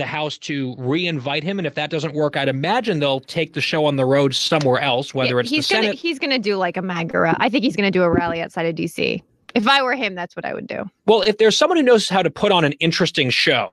the House to re-invite him. And if that doesn't work, I'd imagine they'll take the show on the road somewhere else, whether it's the Senate. He's going to do like a MAGA. I think he's going to do a rally outside of D.C. If I were him, that's what I would do. Well, if there's someone who knows how to put on an interesting show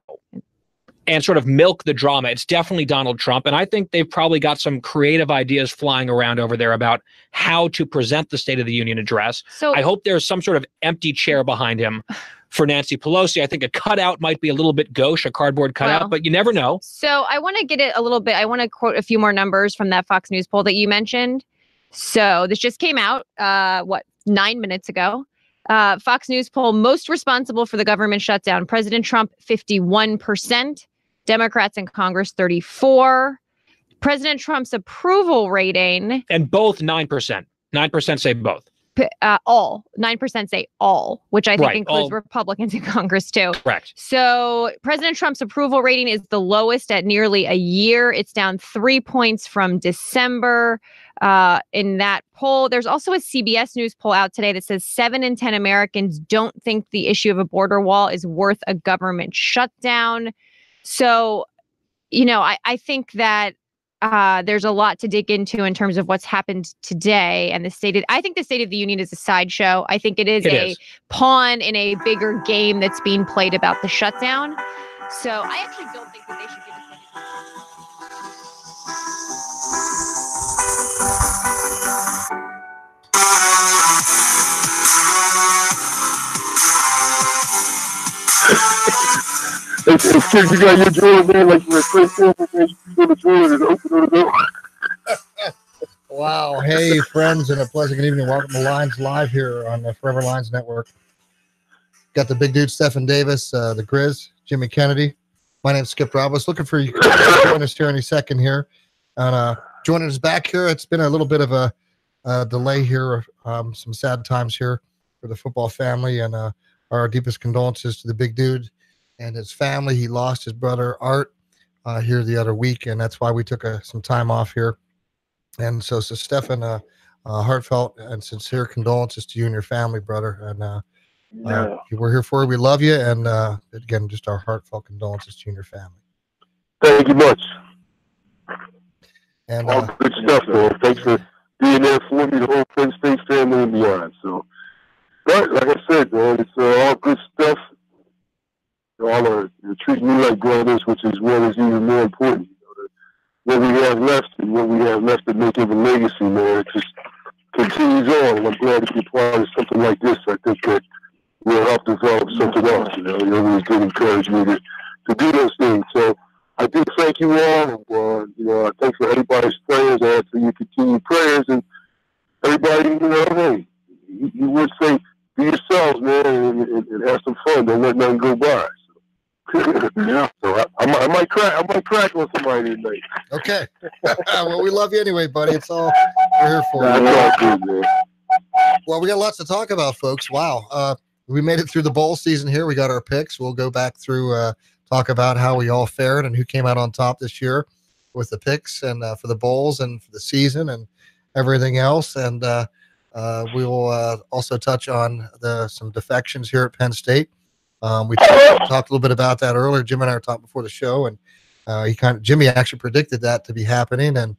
and sort of milk the drama, it's definitely Donald Trump. And I think they've probably got some creative ideas flying around over there about how to present the State of the Union address. So I hope there's some sort of empty chair behind him for Nancy Pelosi. I think a cutout might be a little bit gauche, a cardboard cutout, but you never know. So I want to get it a little bit. I want to quote a few more numbers from that Fox News poll that you mentioned. So this just came out, 9 minutes ago. Fox News poll, most responsible for the government shutdown. President Trump, 51%. Democrats in Congress, 34%. President Trump's approval rating. And both 9%. 9% say both. All. 9% say all, which I think includes Republicans in Congress too. Correct. So President Trump's approval rating is the lowest at nearly a year. It's down 3 points from December in that poll. There's also a CBS News poll out today that says 7 in 10 Americans don't think the issue of a border wall is worth a government shutdown. So, I think that there's a lot to dig into in terms of what's happened today and I think the State of the Union is a sideshow. I think it is pawn in a bigger game that's being played about the shutdown. So I actually don't think that they should give us It's kids, you got your drill, man, like you're a Prince Sample, man. You go to drill and open the door. Wow. Hey, friends, and a pleasant good evening. Welcome to Lines Live here on the Forever Lines Network. Got the big dude, Stephen Davis, the Grizz, Jimmy Kennedy. My name's Skip Roberts. Looking for you to join us here any second here. And joining us back here, it's been a little bit of a delay here, some sad times here for the football family, and our deepest condolences to the big dude and his family. He lost his brother Art here the other week, and that's why we took some time off here. And so Stefan, heartfelt and sincere condolences to you and your family, brother. And we're here for you. We love you, and again, just our heartfelt condolences to you and your family. Thank you much. And all good stuff, man. Thanks for being there for me, the whole Penn State family and beyond. So, but like I said, man, it's all good stuff. All are treating me like brothers, which is what is even more important. What we have left and what we have left to make of a legacy, man, it just continues on. And I'm glad to be part of something like this. I think that will help develop something else. You always did encourage me to do those things. So I do thank you all. And, thanks for everybody's prayers. I ask for your continued prayers. And everybody, hey, you would say, be yourselves, man, and have some fun. Don't let nothing go by. Yeah, so I might crack on somebody tonight. Okay. Well, we love you anyway, buddy. It's all we're here for. You. Well, we got lots to talk about, folks. Wow. We made it through the bowl season here. We got our picks. We'll go back through, talk about how we all fared and who came out on top this year with the picks and for the bowls and for the season and everything else. And we will also touch on some defections here at Penn State. We talked a little bit about that earlier. Jim and I were talking before the show, and Jimmy actually predicted that to be happening. And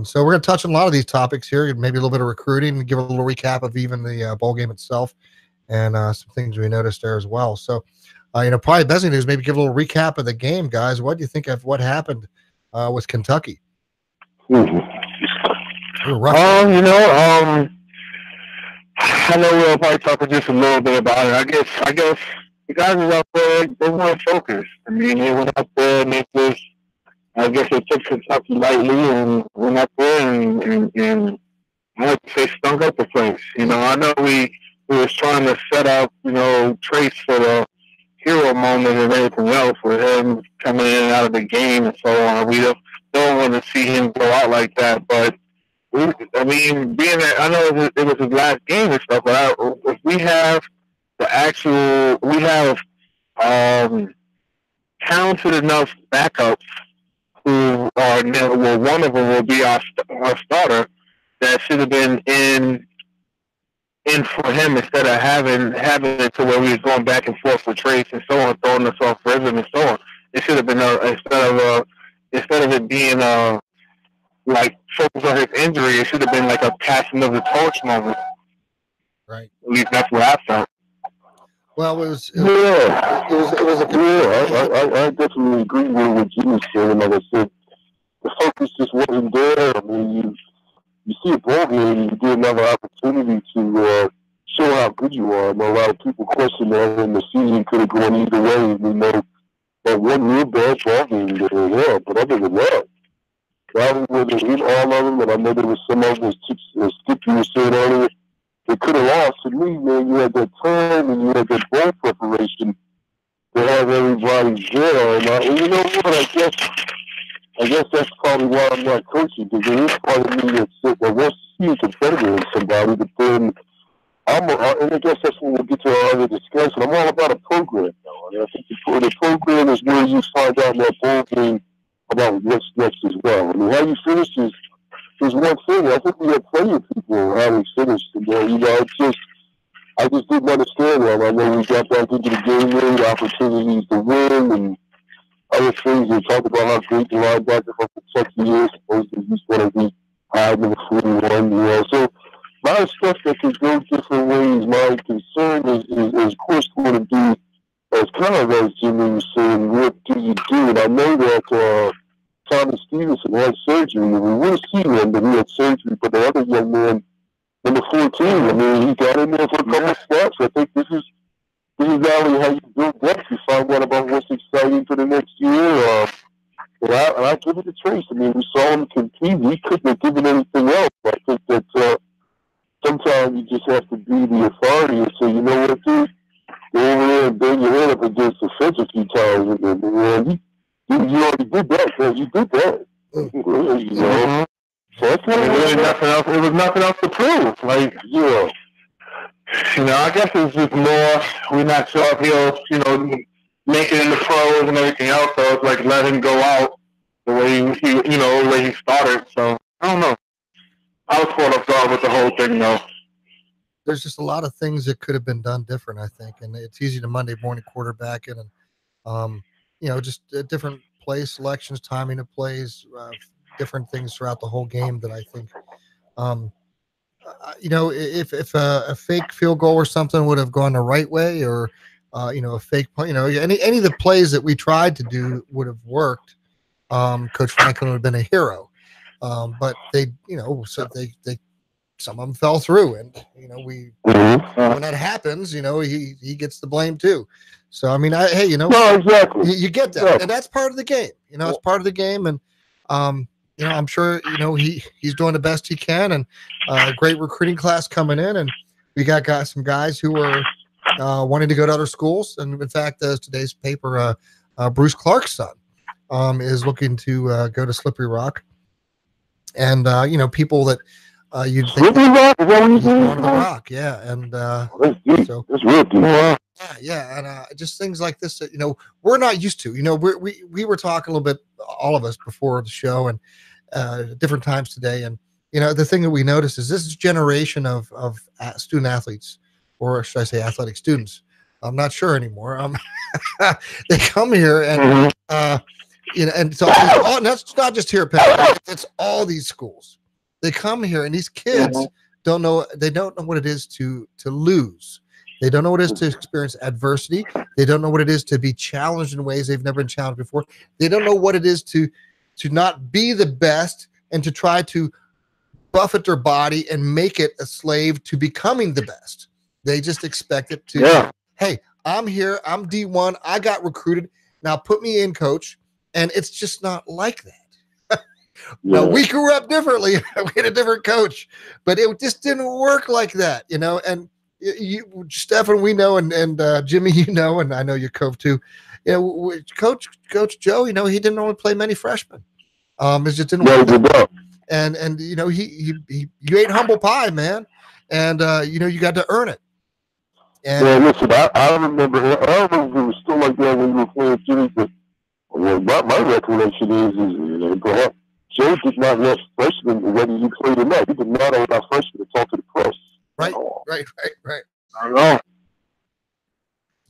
so we're going to touch on a lot of these topics here, maybe a little bit of recruiting, give a little recap of even the bowl game itself, and some things we noticed there as well. So, probably best thing to do is maybe give a little recap of the game, guys. What do you think of what happened with Kentucky? I know we'll probably talk just a little bit about it. I guess the guys was out there, they weren't focused. I mean, they went out there and I guess they took Kentucky lightly and went out there and I like to say stunk up the place. I know we was trying to set up, Trace for the hero moment and everything else with him coming in and out of the game and so on. We don't want to see him go out like that, but I mean, being that I know it was his last game and stuff, but if we have talented enough backups who are one of them will be our starter that should have been in for him instead of having it to where we was going back and forth with Trace and so on, throwing us off rhythm and so on. It should have been instead of it being like focus on his injury, it should have been like a passing of the torch moment. Right. At least that's what I felt. Well, it was I definitely agree with what Jimmy said. Like I said, the focus just wasn't there. I mean, you see a ball game, you get another opportunity to show how good you are. I know a lot of people question that, and the season could have gone either way. We know that one real bad ball game that they were, but other than that, probably would have hit all of them. And I know there was some of them, as Skip you were saying earlier, they could have lost. To me, man, you had that time and you had that bowl preparation to have everybody there. And you know what? I guess that's probably why I'm not coaching, because there is part of me that wants to see a competitor in somebody, but then and I guess that's when we'll get to our other discussion. I'm all about a program now. And I think the program is where you find out in that bowl game about what's next as well. I mean, how you finish is one thing. I think we had plenty of people how we finished. And, you know, I just didn't understand that. I know we got back into the game room, opportunities to win, and other things. They talk about how great the linebacker from Kentucky is, supposed to just want to be high number 41, you know. So, a lot of stuff that could go different ways. My concern is of course, going to be, as kind of as Jimmy was saying, what do you do? And I know that Thomas Stevenson had surgery, and we will see him, but he had surgery. But the other young man, number 14, I mean, he got in there for a couple of steps. I think this is not only how you build depth, you find out about what's exciting for the next year. And I give it to Trace. I mean, we saw him compete. We couldn't have given anything else. I think that sometimes you just have to be the authority and say, you know what, dude, go over there and bang your head up against the fence a few times. And you already did that, man. You did that. You know? So that's not really nothing else. It was nothing else to prove. Like, you know, I guess it's just more, we're not sure if he'll, you know, make it in the pros and everything else. So it's like, let him go out the way he you know, the way he started. So, I don't know. I was caught off guard with the whole thing, though. There's just a lot of things that could have been done different, I think. And it's easy to Monday morning quarterback it. And, you know, just different play selections, timing of plays, different things throughout the whole game that I think, you know, if a fake field goal or something would have gone the right way, or, you know, a fake, you know, any of the plays that we tried to do would have worked. Coach Franklin would have been a hero. But they, you know, so they some of them fell through, and you know, when that happens, you know, he gets the blame too. So I mean, hey, you know, no, exactly. you get that, and that's part of the game. You know, it's part of the game, and you know, I'm sure you know he's doing the best he can, and a great recruiting class coming in, and we got some guys who are wanting to go to other schools, and in fact, today's paper, Bruce Clark's son is looking to go to Slippery Rock. And you know, people that you'd think he's going to the Rock, yeah, and so that's real deep. Yeah, and just things like this that you know we're not used to. You know, we were talking a little bit, all of us, before the show, and different times today, and you know, the thing that we noticed is this generation of student athletes, or should I say, athletic students? I'm not sure anymore. They come here and. You know, and so that's not just here at Penn. It's all these schools. They come here, and these kids don't know. They don't know what it is to lose. They don't know what it is to experience adversity. They don't know what it is to be challenged in ways they've never been challenged before. They don't know what it is to not be the best and to try to buffet their body and make it a slave to becoming the best. They just expect it to. Hey, I'm here. I'm D1. I got recruited. Now put me in, coach. And it's just not like that. Now, we grew up differently. We had a different coach, but it just didn't work like that, you know. And you, Stefan, we know, and Jimmy, you know, and I know you, Cove, too. You know, Coach Joe, you know, he didn't only play many freshmen. It just didn't work. And you know, you ate humble pie, man, and you know, you got to earn it. And listen, I remember it was still like that when you were playing Jimmy, but. Well, my recollection is perhaps Joe did not let freshmen, whether you played or not, he did not allow freshmen to talk to the press. Right. I know.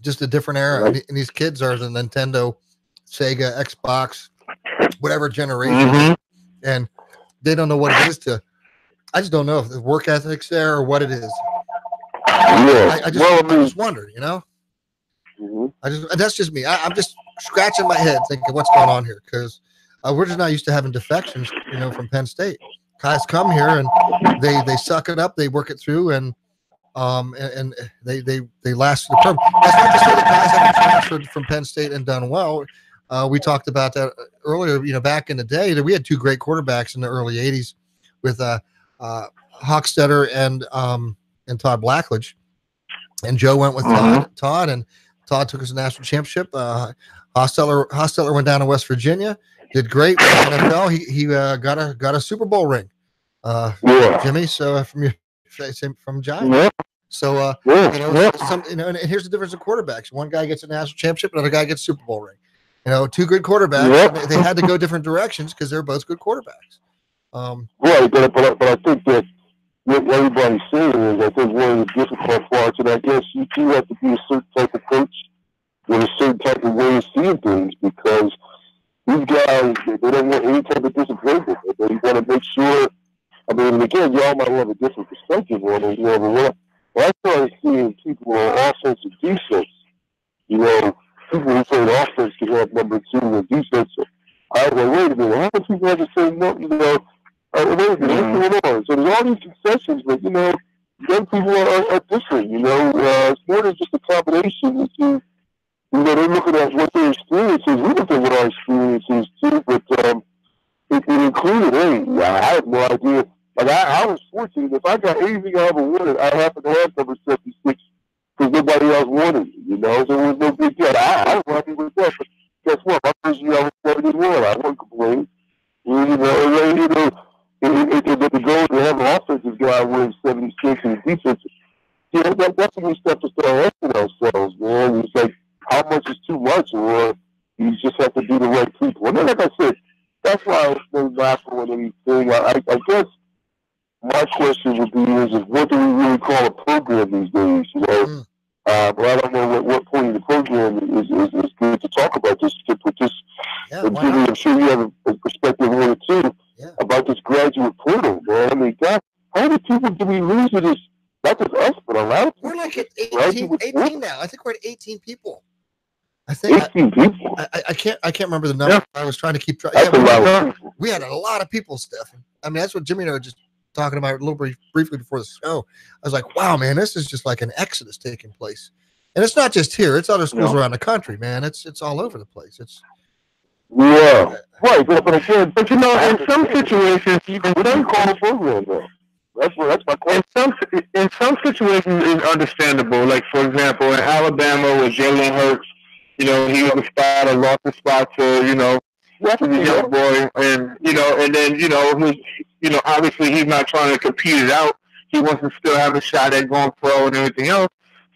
Just a different era. Right. And these kids are the Nintendo Sega, Xbox, whatever generation, and they don't know what it is to. I just don't know if the work ethic's there or what it is. Yeah. I just wondered, you know. That's just me. I'm just scratching my head thinking what's going on here because we're just not used to having defections, you know, from Penn State. Guys come here and they suck it up, they work it through, and they last the term. That's not to say that guys haven't transferred from Penn State and done well. We talked about that earlier. You know, back in the day, that we had two great quarterbacks in the early '80s with Hochstetter and Todd Blackledge, and Joe went with Todd, and Todd took us to the national championship. Hochstetter went down to West Virginia, did great with the NFL. He got a Super Bowl ring. Jimmy, so from Giants. So and here's the difference in quarterbacks. One guy gets a national championship, another guy gets a Super Bowl ring. You know, two good quarterbacks. They had to go different directions because they're both good quarterbacks. Right, but I think that what everybody's saying is I think one of the difficult parts, and I guess you do have to be a certain type of coach with a certain type of way of seeing things because these guys, they don't want any type of disappointment. They want to make sure. I mean, again, y'all might have a different perspective on it. You know, but I started seeing people on offense and defense. You know, people who say offense can have number two and defense. I was like, wait a minute, how many people have the same number? You know, wait a minute, what's going on? So there's all these concessions, but you know, young people are different. You know, it's more than just a combination. It's, you know, they're looking at what their experience is. We look at what our experience is too, but it included. Hey, I had no idea. Like I was fortunate. If I got anything I ever wanted, I happened to have number 76 because nobody else wanted it. You know, so it was no big deal. I was happy with that. But guess what? My first year I was 71. I wasn't complaining. You know, the goal to have an offensive guy with 76 and defense. You know, that's when we start to start asking ourselves, man. It's like, how much is too much, or you just have to be the right people. And then, like I said, that's why I was laughing with anything. I guess my question would be is what do we really call a program these days? You know, but I don't know what point of the program is good to talk about this. To put this, I'm sure you have a perspective on it too about this graduate portal, man. I mean, God, how many people do we lose to this? Not just us, but a lot of people. We're like at 18 now. I think we're at 18 people. I think 18 people. I can't remember the number. Yeah. I was trying to keep track. We had a lot of people, Steph. I mean, that's what Jimmy and I were just talking about a little briefly before the show. I was like, wow, man, this is just like an exodus taking place. And it's not just here. It's other schools around the country, man. It's all over the place. It's right. But again, you know, in some situations, you can call a program, though. That's my question. In some situations, it's understandable. Like, for example, in Alabama with Jalen Hurts, you know, he was a spot or lost a spot to, you know, a young boy. And, you know, and then, you know, obviously he's not trying to compete it out. He wants to still have a shot at going pro and everything else.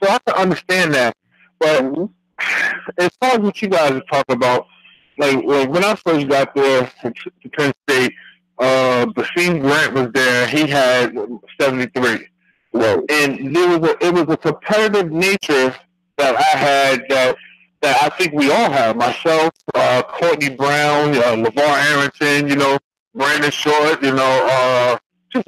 So I can understand that. But as far as what you guys are talking about, like when I first got there to Penn State, Basheem Grant was there. He had 73. Right. And it was a competitive nature that I had that I think we all have. Myself, Courtney Brown, LeVar Arrington, you know, Brandon Short, you know, just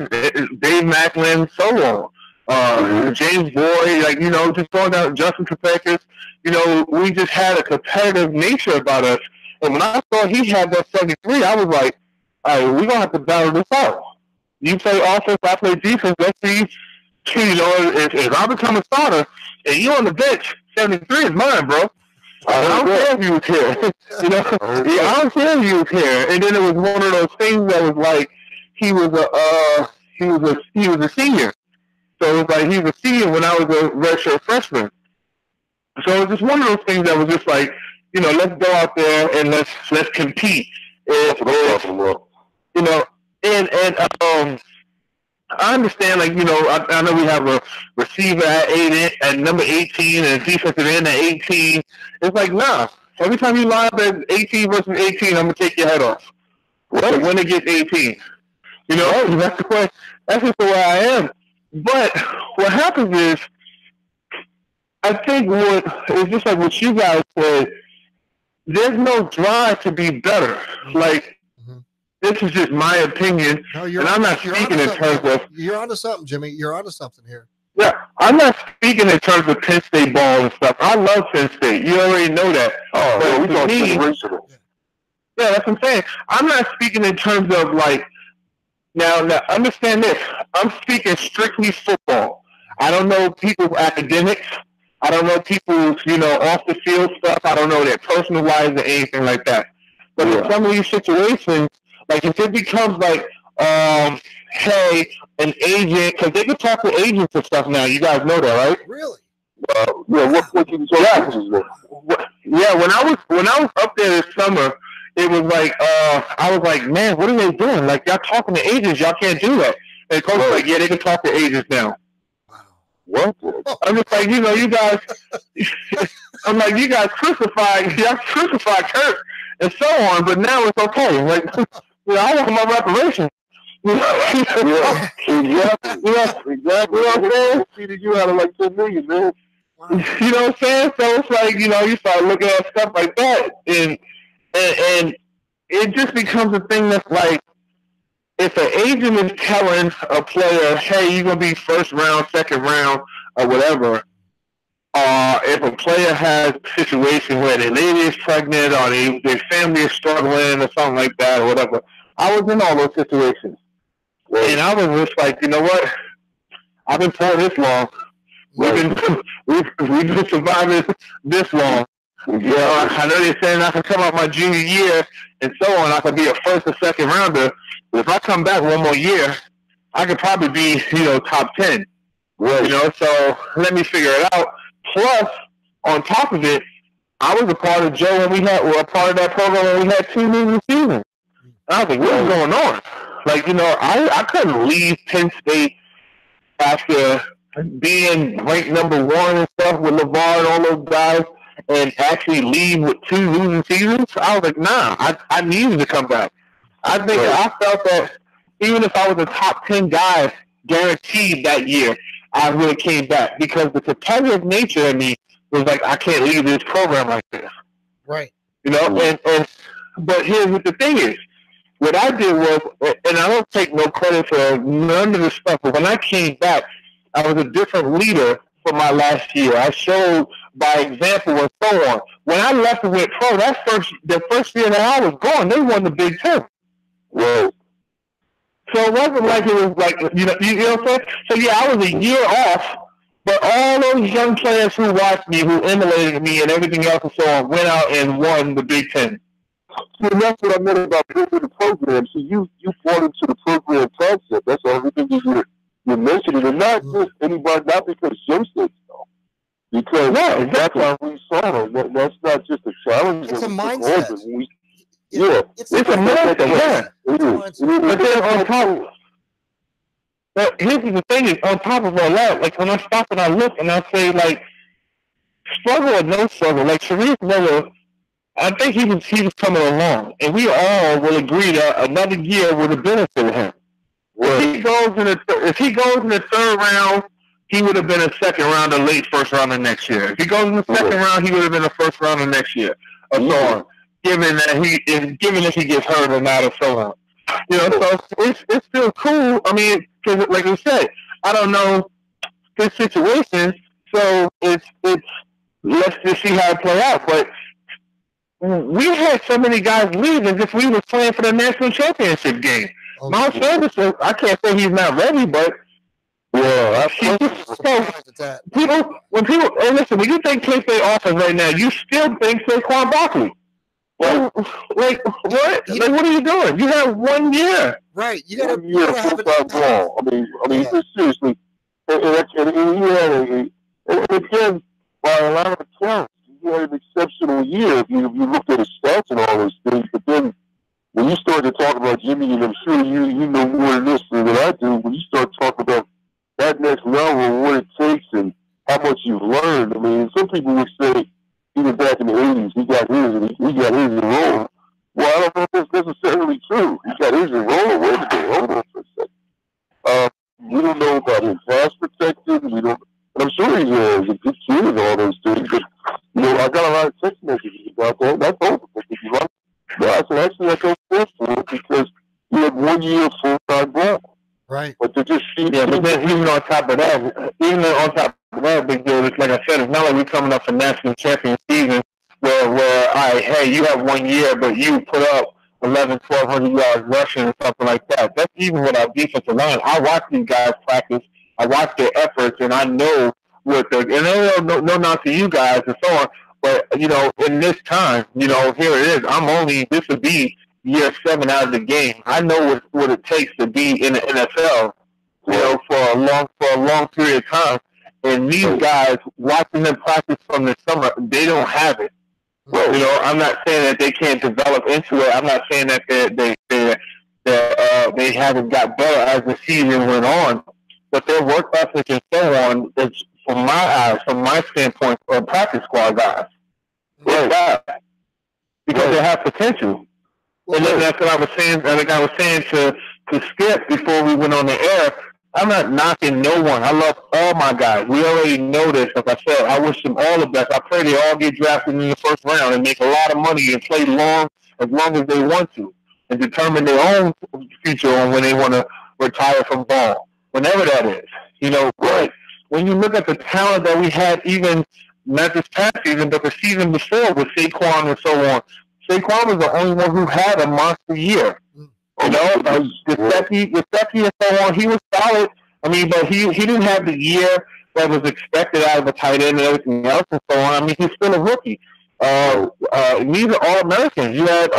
Dave Macklin, so on. James Boyd, like, you know, just going down, Justin Trepekis, you know, we just had a competitive nature about us. And when I saw he had that 73, I was like, all right, we're going to have to battle this out. You play offense, I play defense. Let's see, you know, if I become a starter and you on the bench, 73 is mine, bro. I don't care if you was here. You know, I don't care if you was here. And then it was one of those things that was like he was a senior. So it was like he was a senior when I was a redshirt freshman. So it was just one of those things that was just like, you know, let's go out there and let's compete. You know, and I understand, like, you know, I know we have a receiver at number 18 and a defensive end at 18. It's like, nah. Every time you line up at 18 versus 18, I'm gonna take your head off. Right. When it gets 18, you know, that's the question. That's just the way I am. But what happens is, I think it's just like what you guys said. there's no drive to be better. Like, this is just my opinion, No, and I'm not speaking in terms of. You're onto something, Jimmy. You're onto something here. Yeah, I'm not speaking in terms of Penn State ball and stuff. I love Penn State. You already know that. Oh, but we to me, yeah, that's what I'm saying. I'm not speaking in terms of like. Now, understand this. I'm speaking strictly football. I don't know people's academics. I don't know people's, off the field stuff. I don't know their personal lives or anything like that. But in some of these situations, like if it becomes like, hey, an agent, because they can talk to agents and stuff now. You guys know that, right? Really? Yeah. What you can talk to? Yeah. When I was up there this summer, it was like, I was like, man, what are they doing? Like, y'all talking to agents, y'all can't do that. And the coach was like, yeah, they can talk to agents now. What? I'm just like, you guys. I'm like, you guys y'all crucified Kurt and so on, but now it's okay. Like, I want my reparations. Exactly. You know what I'm saying? Cheated you out of like $10 million, man. You know what I'm saying? So it's like, you start looking at stuff like that, and it just becomes a thing that's like, if an agent is telling a player, hey, you're going to be first round, second round, or whatever, if a player has a situation where their lady is pregnant or their family is struggling or something like that or whatever, I was in all those situations. And I was just like, you know what? I've been pulling this long. We've been surviving this long. I know they're saying I can come out my junior year and so on. I could be a first or second rounder. But if I come back one more year, I could probably be, top 10. Right. So let me figure it out. Plus, on top of it, I was a part of Joe when we had a part of that program when we had 2 losing seasons. I was like, what is going on? Like, I couldn't leave Penn State after being ranked number 1 and stuff with LeVar and all those guys and actually leave with 2 losing seasons. I was like, nah, I needed to come back. I think I felt that even if I was a top 10 guy guaranteed that year, I really came back because the competitive nature in me was like, I can't leave this program like this. Right. But here's what the thing is. What I did was, and I don't take no credit for none of this stuff, but when I came back, I was a different leader for my last year. I showed by example and so on. When I left and went pro, the first year that I was gone, they won the Big Ten. Whoa. So it wasn't like it was like, you know what I'm saying? So yeah, I was a year off, but all those young players who watched me, who emulated me and everything else and so on, went out and won the Big Ten. See, that's what I meant about building the program. See, you bought into the program concept. That's all everything you're mentioning, and not just anybody, not because Joe said so. Because that's how we saw them. That's not just a challenge. It's a mindset. It's a mindset. Yeah, it is. But then on top, but here's the thing: is on top of all that, like when I stop and I look and I say, like, struggle or no struggle, like Sharif Miller. I think he was coming along, and we all will agree that another year would have benefited him. If he goes in the third round, he would have been a second round or late first round of next year. If he goes in the second round, he would have been a first round of next year, or so on. Given if he gets hurt or not, or so on. So it's still cool. I mean, because like I said, I don't know this situation, so it's let's just see how it play out, but. We had so many guys leave as if we were playing for the national championship game. Miles Sanders, I can't say he's not ready, but when you think Penn State offense right now, you still think Saquon Barkley. Like what? Like what are you doing? You have 1 year. Right. You gotta have it ball. I mean, seriously, and again, by a lot of accounts. He had an exceptional year if you looked at his stats and all those things. But then when you start to talk about Jimmy, and I'm sure you know more than this than what I do, when you start talking about that next level and what it takes and how much you've learned, I mean, some people would say, even back in the 80s, he got his and roll. Well, I don't know if that's necessarily true. He got his and roll. Wait a minute, hold on for a second. We don't know about his pass protection. We don't. I'm sure he's a good kid and all those things, but I got a lot of text messages about that. And I told Yeah, but then even on top of that, Big Joe, it's like I said, it's not like we're coming up for national champion season where all right, hey, you have 1 year, but you put up 1,200 yards rushing or something like that. That's even with our defensive line. I watch these guys practice. I watch their efforts, and I know what they're. And no knock to you guys and so on. But in this time, here it is. This would be year 7 out of the game. I know what it takes to be in the NFL, for a long period of time. And these guys, watching them practice from the summer, they don't have it. I'm not saying that they can't develop into it. I'm not saying that they haven't got better as the season went on. But their work ethic and so on, is, from my standpoint, practice squad guys. Right. Because they have potential. And that's what I was saying. I think I was saying to Skip before we went on the air. I'm not knocking no one. I love all my guys. We already know this. Like I said, I wish them all the best. I pray they all get drafted in the first round and make a lot of money and play as long as they want to, and determine their own future on when they want to retire from ball, whenever that is. But when you look at the talent that we had, even not this past season, but the season before with Saquon and so on, Saquon was the only one who had a monster year. Gesicki and so on, he was solid. I mean, but he didn't have the year that was expected out of a tight end and everything else and so on. I mean, he's still a rookie. These are all Americans. You had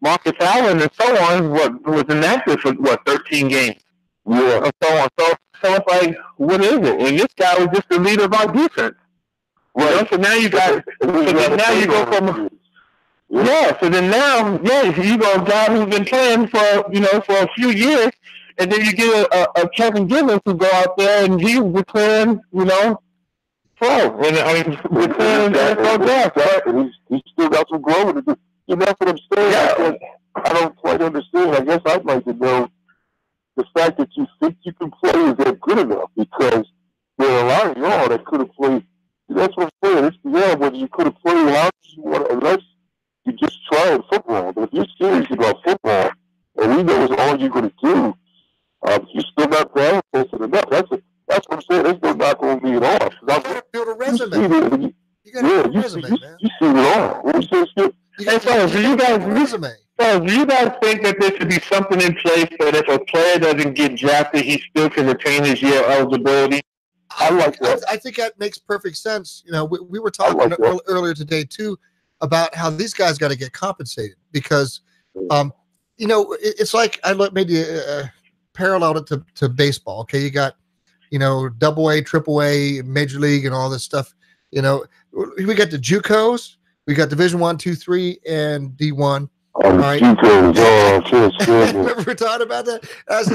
Marcus Allen and so on, was inactive for 13 games. Yeah, and so on. So it's like, what is it? And this guy was just the leader of our defense. Right. So now you go from. Yeah, so then now, you go a guy who's been playing for a few years, and then you get a Kevin Givens who go out there and he was playing, pro. And I mean, we're playing NFL draft, right? And he's still got some growing to do. That's what I'm saying. Yeah. I don't quite understand. I guess I'd like to know the fact that you think you can play, is that good enough? Because there are a lot of y'all that could have played. That's what I'm saying. It's whether you could have played unless you just trying football. But if you're serious about football, and we know it's all you're going to do, you're still not talented enough. That's what I'm saying. There's no not going to be at all. You got to build a resume. You got to build a resume, man. You see it all. What you say, Skip? Do you guys think that there should be something in place that if a player doesn't get drafted, he still can retain his year eligibility? I like that. I think that makes perfect sense. We were talking earlier today too about how these guys got to get compensated because, it's like I maybe paralleled it to baseball. Okay, you got, AA, AAA, Major League, and all this stuff. We got the JUCOs, we got Division 1, 2, 3, and D1. All right. Remember we talking about that? I was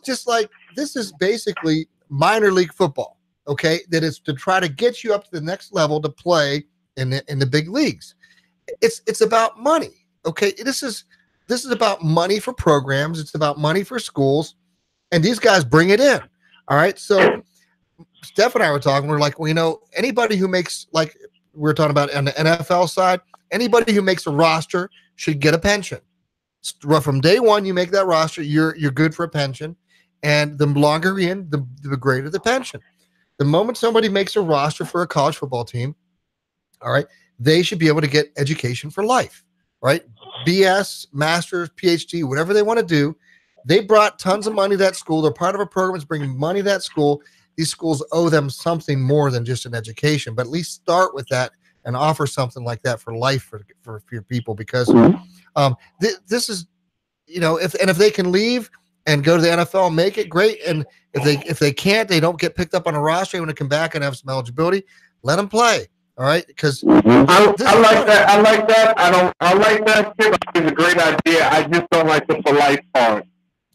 just like, this is basically minor league football. Okay, that is to try to get you up to the next level to play in the big leagues. It's about money. Okay, this is about money for programs. It's about money for schools, and these guys bring it in. All right, so Steph and I were talking. We're like, anybody who makes, like we were talking about on the NFL side, anybody who makes a roster should get a pension. From day one, you make that roster, you're good for a pension, and the longer you're in, the greater the pension. The moment somebody makes a roster for a college football team, all right, they should be able to get education for life, right? BS, master's, PhD, whatever they want to do. They brought tons of money to that school. They're part of a program that's bringing money to that school. These schools owe them something more than just an education, but at least start with that and offer something like that for life for your people, because this is, if they can leave and go to the NFL and make it, great. And if they can't, they don't get picked up on a roster, they want to come back and have some eligibility, let them play. All right, because I like that. I like that. I like that. It's a great idea. I just don't like the for life part.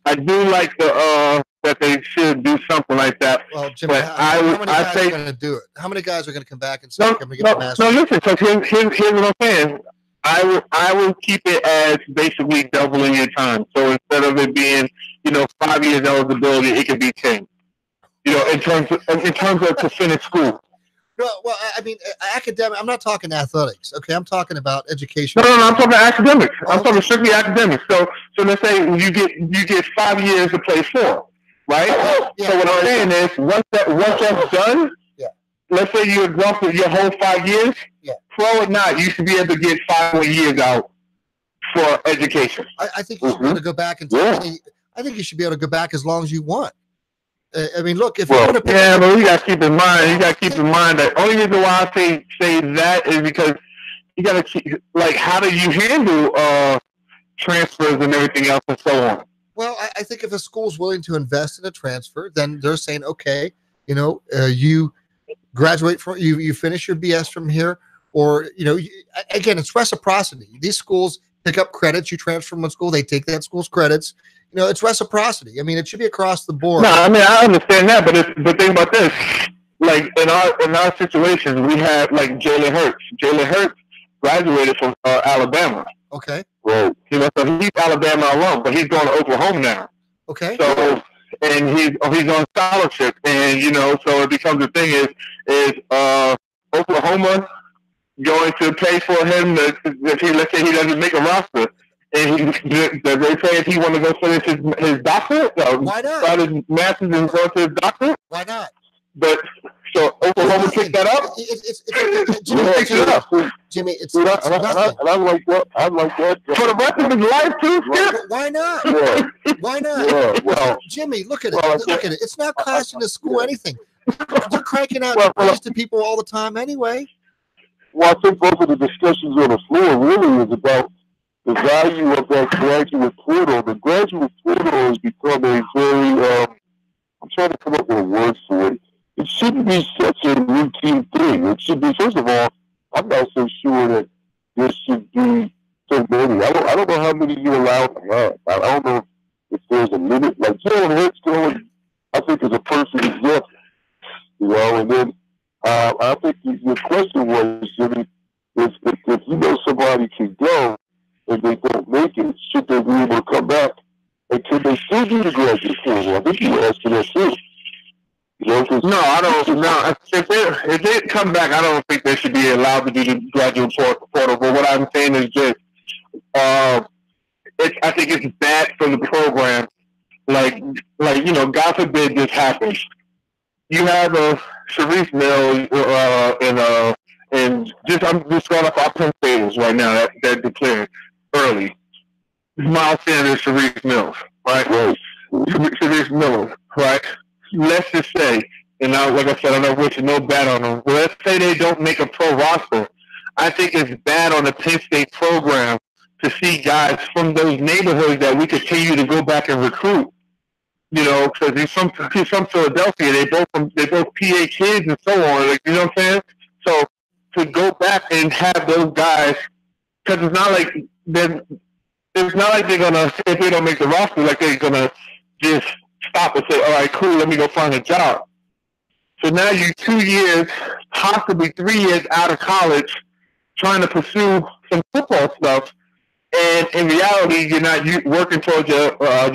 I do like the that they should do something like that. Well, Jimmy, how many guys are going to do it? How many guys are going to come back and say, "Can we get the master?" No, listen. So here's what I'm saying. I will keep it as basically doubling your time. So instead of it being 5 years eligibility, it could be 10. In terms of to finish school. No, well, I mean, academic. I'm not talking athletics. Okay, I'm talking about education. No, I'm talking academics. I'm talking strictly academics. So let's say you get 5 years to play 4. right? Yeah. So what I'm saying is, once that's done, let's say you exhausted your whole 5 years, pro or not, you should be able to get 5 more years out for education. I think you should be able to go back and I think you should be able to go back as long as you want. I mean, look, if you're going to pick but you got to keep in mind. That only reason why I say that is because you got to keep, like, how do you handle transfers and everything else and so on? Well, I think if a school's willing to invest in a transfer, then they're saying, okay, you graduate from you finish your BS from here, or again, it's reciprocity. These schools pick up credits. You transfer from one school, they take that school's credits. It's reciprocity. I mean, it should be across the board. No, I mean, I understand that, but think about this. Like in our situation, we had like Jalen Hurts. Jalen Hurts graduated from Alabama. Okay. Well, so he's Alabama alum, but he's going to Oklahoma now. Okay. So, and he's on scholarship, and so it becomes the thing is Oklahoma going to pay for him let's say he doesn't make a roster, and does they say if he want to go finish his doctorate? Why not? Start his master's and go to his doctorate? Why not? But so Oklahoma picked that up. Jimmy, it's and nothing. I like that. I like that. For the rest of his life too, Skip? Why not? Yeah. Why not? Yeah. Well, Jimmy, look at it. Look at it. It's not costing the school anything. You're cranking out praise to people all the time anyway. Well, I think both of the discussions on the floor really is about the value of that graduate portal. The graduate portal has become a very, I'm trying to come up with a word for it. It shouldn't be such a routine thing. It should be, first of all, I'm not so sure that there should be so many. I don't know how many you're allowed to have. I don't know if there's a limit. Like Jalen Hurts going, I think, is a perfect example. And then I think your question was, Jimmy, if somebody can go and they don't make it, should they be able to come back? And can they still do the graduate portal? I think you were asking that too. No, I don't. No, if they come back, I don't think they should be allowed to do the graduate portal. But what I'm saying is just, I think it's bad for the program. Like God forbid this happens. You have a Sharice Mills and I'm just going off our Penn Staters right now that declared early. Miles Sanders, Sharice Mills, right? Sharice Mills, right? Let's just say, like I said, I'm not wishing no bad on them. But let's say they don't make a pro roster. I think it's bad on the Penn State program to see guys from those neighborhoods that we continue to go back and recruit. Because he's from Philadelphia. They both PA kids and so on. Like, you know what I'm saying? So to go back and have those guys, because it's not like they're gonna, if they don't make the roster, like they're gonna just stop and say, all right, cool, let me go find a job. So now you're 2 years, possibly 3 years out of college, trying to pursue some football stuff, and in reality, you're not working towards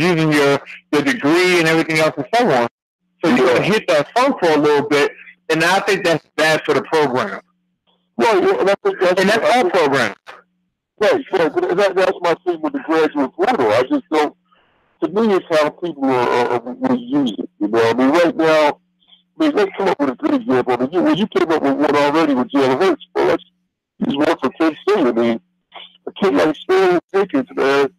using your degree and everything else and so on. So you're going to hit that funk for a little bit, and I think that's bad for the program. Well, that's all programs. Right, that's my thing with the graduate portal. I just don't. To me, it's how people will use it. I mean, right now, let's come up with a good example. I mean, you came up with one already with Jalen Hurts. Well, he's one for Penn State. I mean, a kid like Stanley Pickens, man,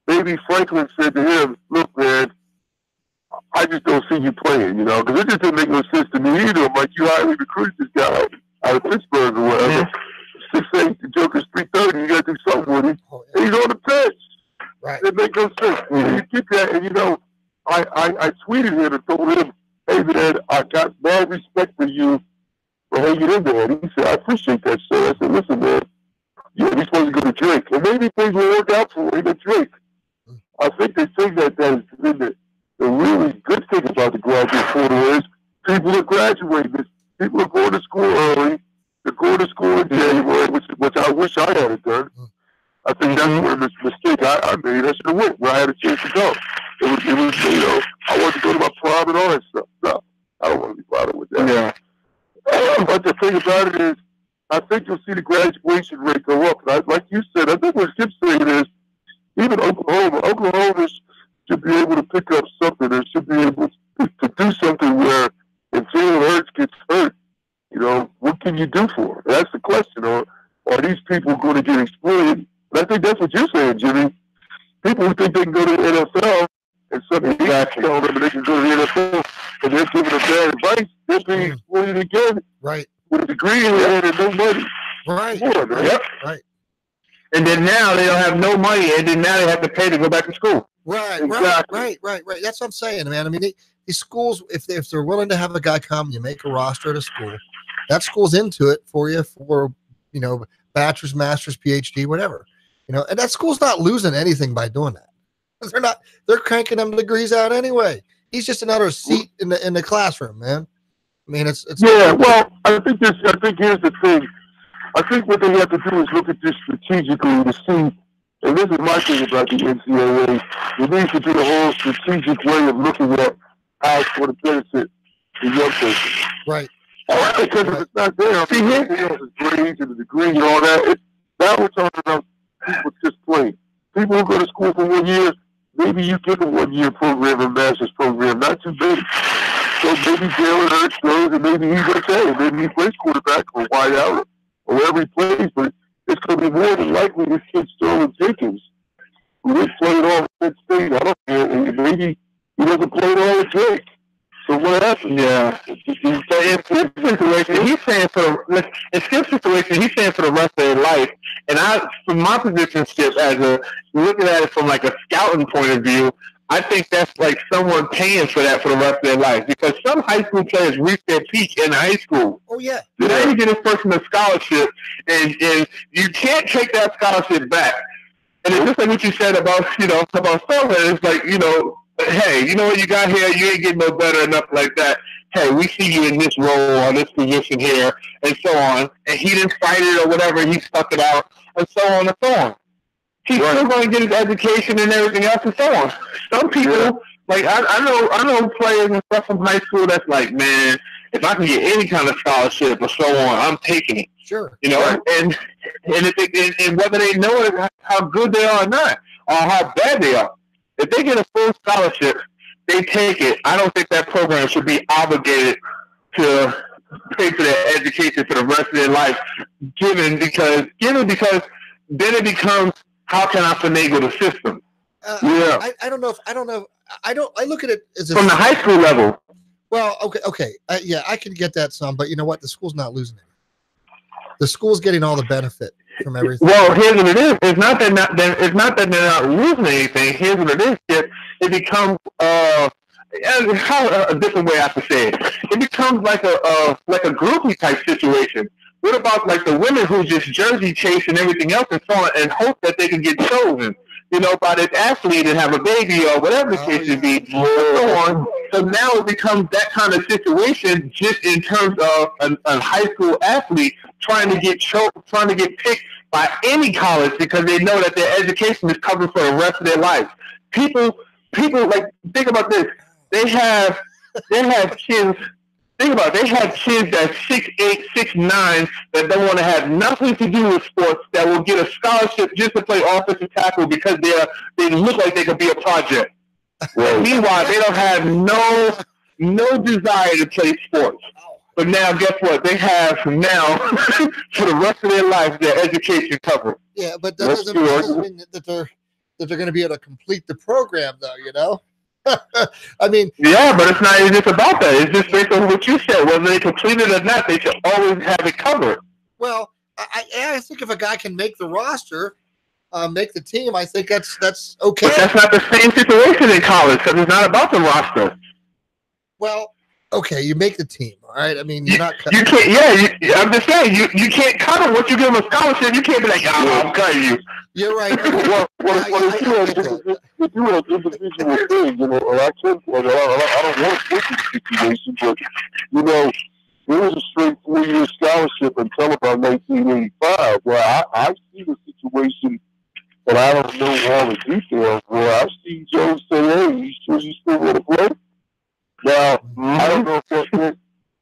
maybe Franklin said to him, look, man, I just don't see you playing, because it just didn't make no sense to me either. I'm like, you highly recruited this guy out of Pittsburgh or whatever. 6'8", the Joker's 330, you got to do something with him. And he's on the pitch. Right. It makes no sense. You get that, and I tweeted him and told him, hey, man, I got mad respect for you for hanging in there. And he said, I appreciate that, sir. I said, listen, man, you're supposed to go to Drake. And maybe things will work out for him at Drake. I think the thing that is the really good thing about the graduate portal is people are graduating. People are going to school early. They're going to school in January, which I wish I had done. I think that's where the mistake I made. I should have went where I had a chance to go. It was I wanted to go to my prom and all that stuff. No, I don't want to be bothered with that. Yeah. But the thing about it is, I think you'll see the graduation rate go up. And like you said, I think what Skip's saying is, even Oklahoma should be able to pick up something. They should be able to do something where if Jalen Hurts gets hurt, you know, what can you do for him? That's the question. Or are these people going to get exploited? And I think that's what you're saying, Jimmy. People who think they can go to the NFL and something tell them they can go to the NFL and they're giving them bad advice, they're being exploited again. Right. With a degree in hand and no money. Right. Right. And then now they don't have no money, and then now they have to pay to go back to school. Right. Exactly. Right. That's what I'm saying, man. I mean, these schools, if they're willing to have a guy come, you make a roster at a school. That school's into it for you for, you know, bachelor's, master's, PhD, whatever. You know, and that school's not losing anything by doing that. They're cranking them degrees out anyway. He's just another seat in the classroom, man. I mean, it's yeah. Well, I think here's the thing. I think what they have to do is look at this strategically to see, and this is my thing about the NCAA. They need to do the whole strategic way of looking at how it's going to benefit the young person. Right. Because if it's not there, see, everything else is grades and the degree and all that. Now we're talking about people just playing. People who go to school for 1 year, maybe you get a 1 year program, a master's program, not too big. So maybe Jalen Hurts goes, and maybe he's okay. Maybe he plays quarterback or wide out or wherever he plays. But it's going to be more than likely this kid Sterling Jenkins, who they played all at Penn State. I don't know. And maybe he doesn't play it all at Drake. So what happens? Yeah. In Skip's situation, he's saying for the rest of their life. And from my position, Skip, looking at it from like a scouting point of view, I think that's like someone paying for that for the rest of their life, because some high school players reach their peak in high school. Oh yeah. Now you get this person a scholarship, and you can't take that scholarship back. And it's just like what you said about Sullivan. It's like, hey, you know what you got here? You ain't getting no better enough like that. Hey, we see you in this role or this position here, and so on. And he didn't fight it or whatever. He stuck it out, and so on and so on. He's still going to get his education and everything else and so on. Some people, like I know players and stuff from high school that's like, man, if I can get any kind of scholarship or so on, I'm taking it. Sure. And whether they know it, how good they are or not, or how bad they are, if they get a full scholarship, they take it. I don't think that program should be obligated to pay for their education for the rest of their life, given because then it becomes, how can I finagle the system? I don't know. I look at it as from the high school level. Well, okay. Yeah, I can get that some, but you know what? The school's not losing it. The school's getting all the benefit from everything. Well, here's what it is. It's not that they're not losing anything. Here's what it is. It becomes a different way I have to say it. It becomes like a groupie type situation. What about like the women who just jersey chase and everything else and so on, and hope that they can get chosen, by this athlete and have a baby or whatever the case may be, and so on. So now it becomes that kind of situation, just in terms of a high school athlete trying to get picked by any college because they know that their education is covered for the rest of their life. People like, think about this. They have kids. Think about it. They have kids that's 6'8", 6'9", that don't want to have nothing to do with sports, that will get a scholarship just to play offensive tackle because they look like they could be a project. Meanwhile, they don't have no desire to play sports. But now, guess what? They have now for the rest of their life their education covered. Yeah, but that doesn't mean that they're going to be able to complete the program, though. I mean, yeah, but it's not even just about that. It's just based on what you said. Whether they complete it or not, they should always have it covered. Well, I think if a guy can make the roster, make the team, I think that's okay. But that's not the same situation in college, because it's not about the roster. Well, okay, you make the team, all right? I mean, you're not. You can't. Yeah, I'm just saying you can't cover what you give them a scholarship. You can't be like, I'm cutting you. You're right. Well, if you have individual things, I don't want to put this situation, but there was a straight 4-year scholarship until about 1985, where I've seen a situation, but I don't know all the details, where I've seen Joe say, hey, you sure you still want to play? Now, I don't know if that meant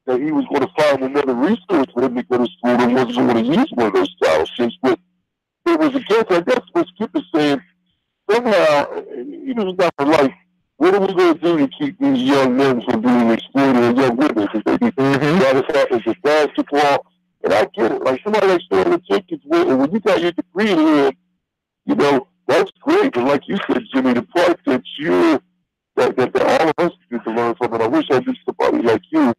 that he was going to find another resource for him to go to school and wasn't going to use one of those scholarships, but it was against, I guess what Skip is saying, somehow, it was not for life, what are we going to do to keep these young men from being exploited and young women? Because they be that happens with basketball. And I get it. Like somebody like Sterling Jenkins, when you got your degree in here, you know, that's great. But like you said, Jimmy, the part that all of us need to learn from, and I wish I knew somebody like you,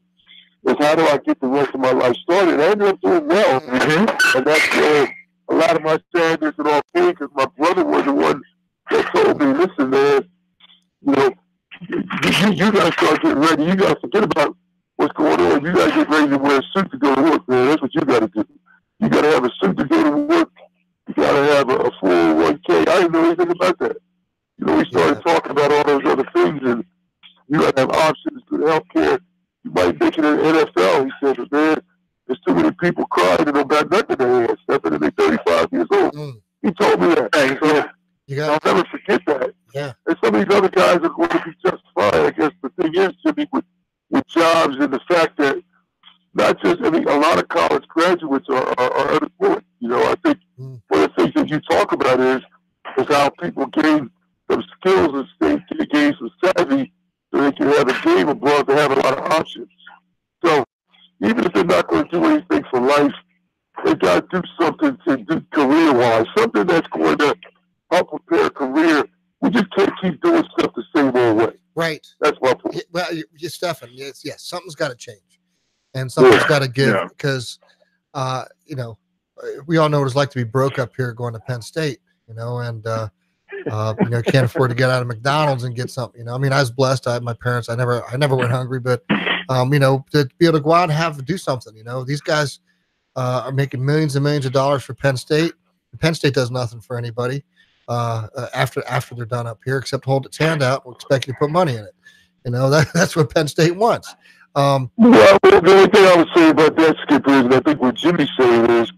is how do I get the rest of my life started? And I ended up doing well. And that's where a lot of my sadness and all came, because my brother was the one that told me, listen, man, you know, you got to start getting ready. You got to forget about what's going on. You got to get ready to wear a suit to go to work, man. That's what you got to do. You got to have a suit to go to work. You got to have a 401k. I didn't know anything about that. You know, we started talking about all those other things, and you got to have options, good health care. You might make it in the NFL. He said, but man, there's too many people crying and don't got nothing in their hands, stepping and they're 35 years old. He told me that. Hey, so I'll never forget that. Yeah. And some of these other guys are going to be just fine. I guess the thing is, Jimmy, with jobs and the fact that not just, I mean, a lot of college graduates are unemployed. You know, I think one of the things that you talk about is how people gain some skills and gain some savvy so they can have a game abroad to have a lot of options. So even if they're not going to do anything for life, they got to do something to do career-wise, something that's going to help prepare a career. We just can't keep doing stuff the same old way. Right. That's my point. Yeah, well, Stefan, yes, something's got to change. And something's got to give because, you know, we all know what it's like to be broke up here going to Penn State, you know, and, you know, can't afford to get out of McDonald's and get something, you know. I mean, I was blessed. I had my parents. I never went hungry, but, you know, to be able to go out and do something, you know, these guys are making millions and millions of dollars for Penn State. Penn State does nothing for anybody after they're done up here, except hold its hand out. We'll expect you to put money in it. You know, that's what Penn State wants. Well, the only thing I would say about that, Skipper, is I think what Jimmy's saying is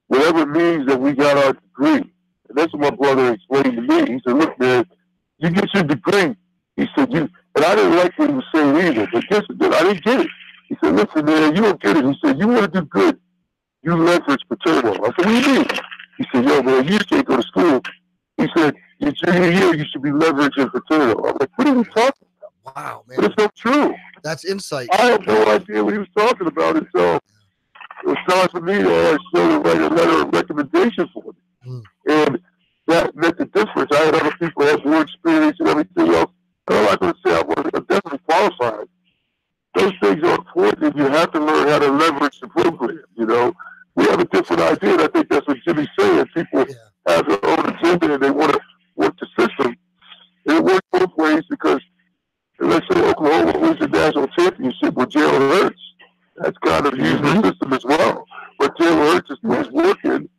whatever it means that we got our degree. And that's what my brother explained to me. He said, look, man, you get your degree. He said, and I didn't like what he was saying either, but I didn't get it. He said, listen, man, you don't get it. He said, you want to do good, you leverage paternal. I said, what do you mean? He said, yo, man, you can't go to school. He said, your junior year, you should be leveraging paternal. I'm like, what are you talking about? Wow, man. But it's not true. That's insight. I had no idea what he was talking about until it was time for me to write a letter of recommendation for me. And that meant the difference. I had other people that had more experience and everything else. And I'm not going to say I'm definitely qualified. Those things are important, and you have to learn how to leverage the program. You know, we have a different idea, and I think that's what Jimmy's saying. People have their own agenda, and they want to work the system. And it works both ways because, let's say Oklahoma wins the national championship with Jalen Hurts. That's kind of using the system as well. But Jalen Hurts is working,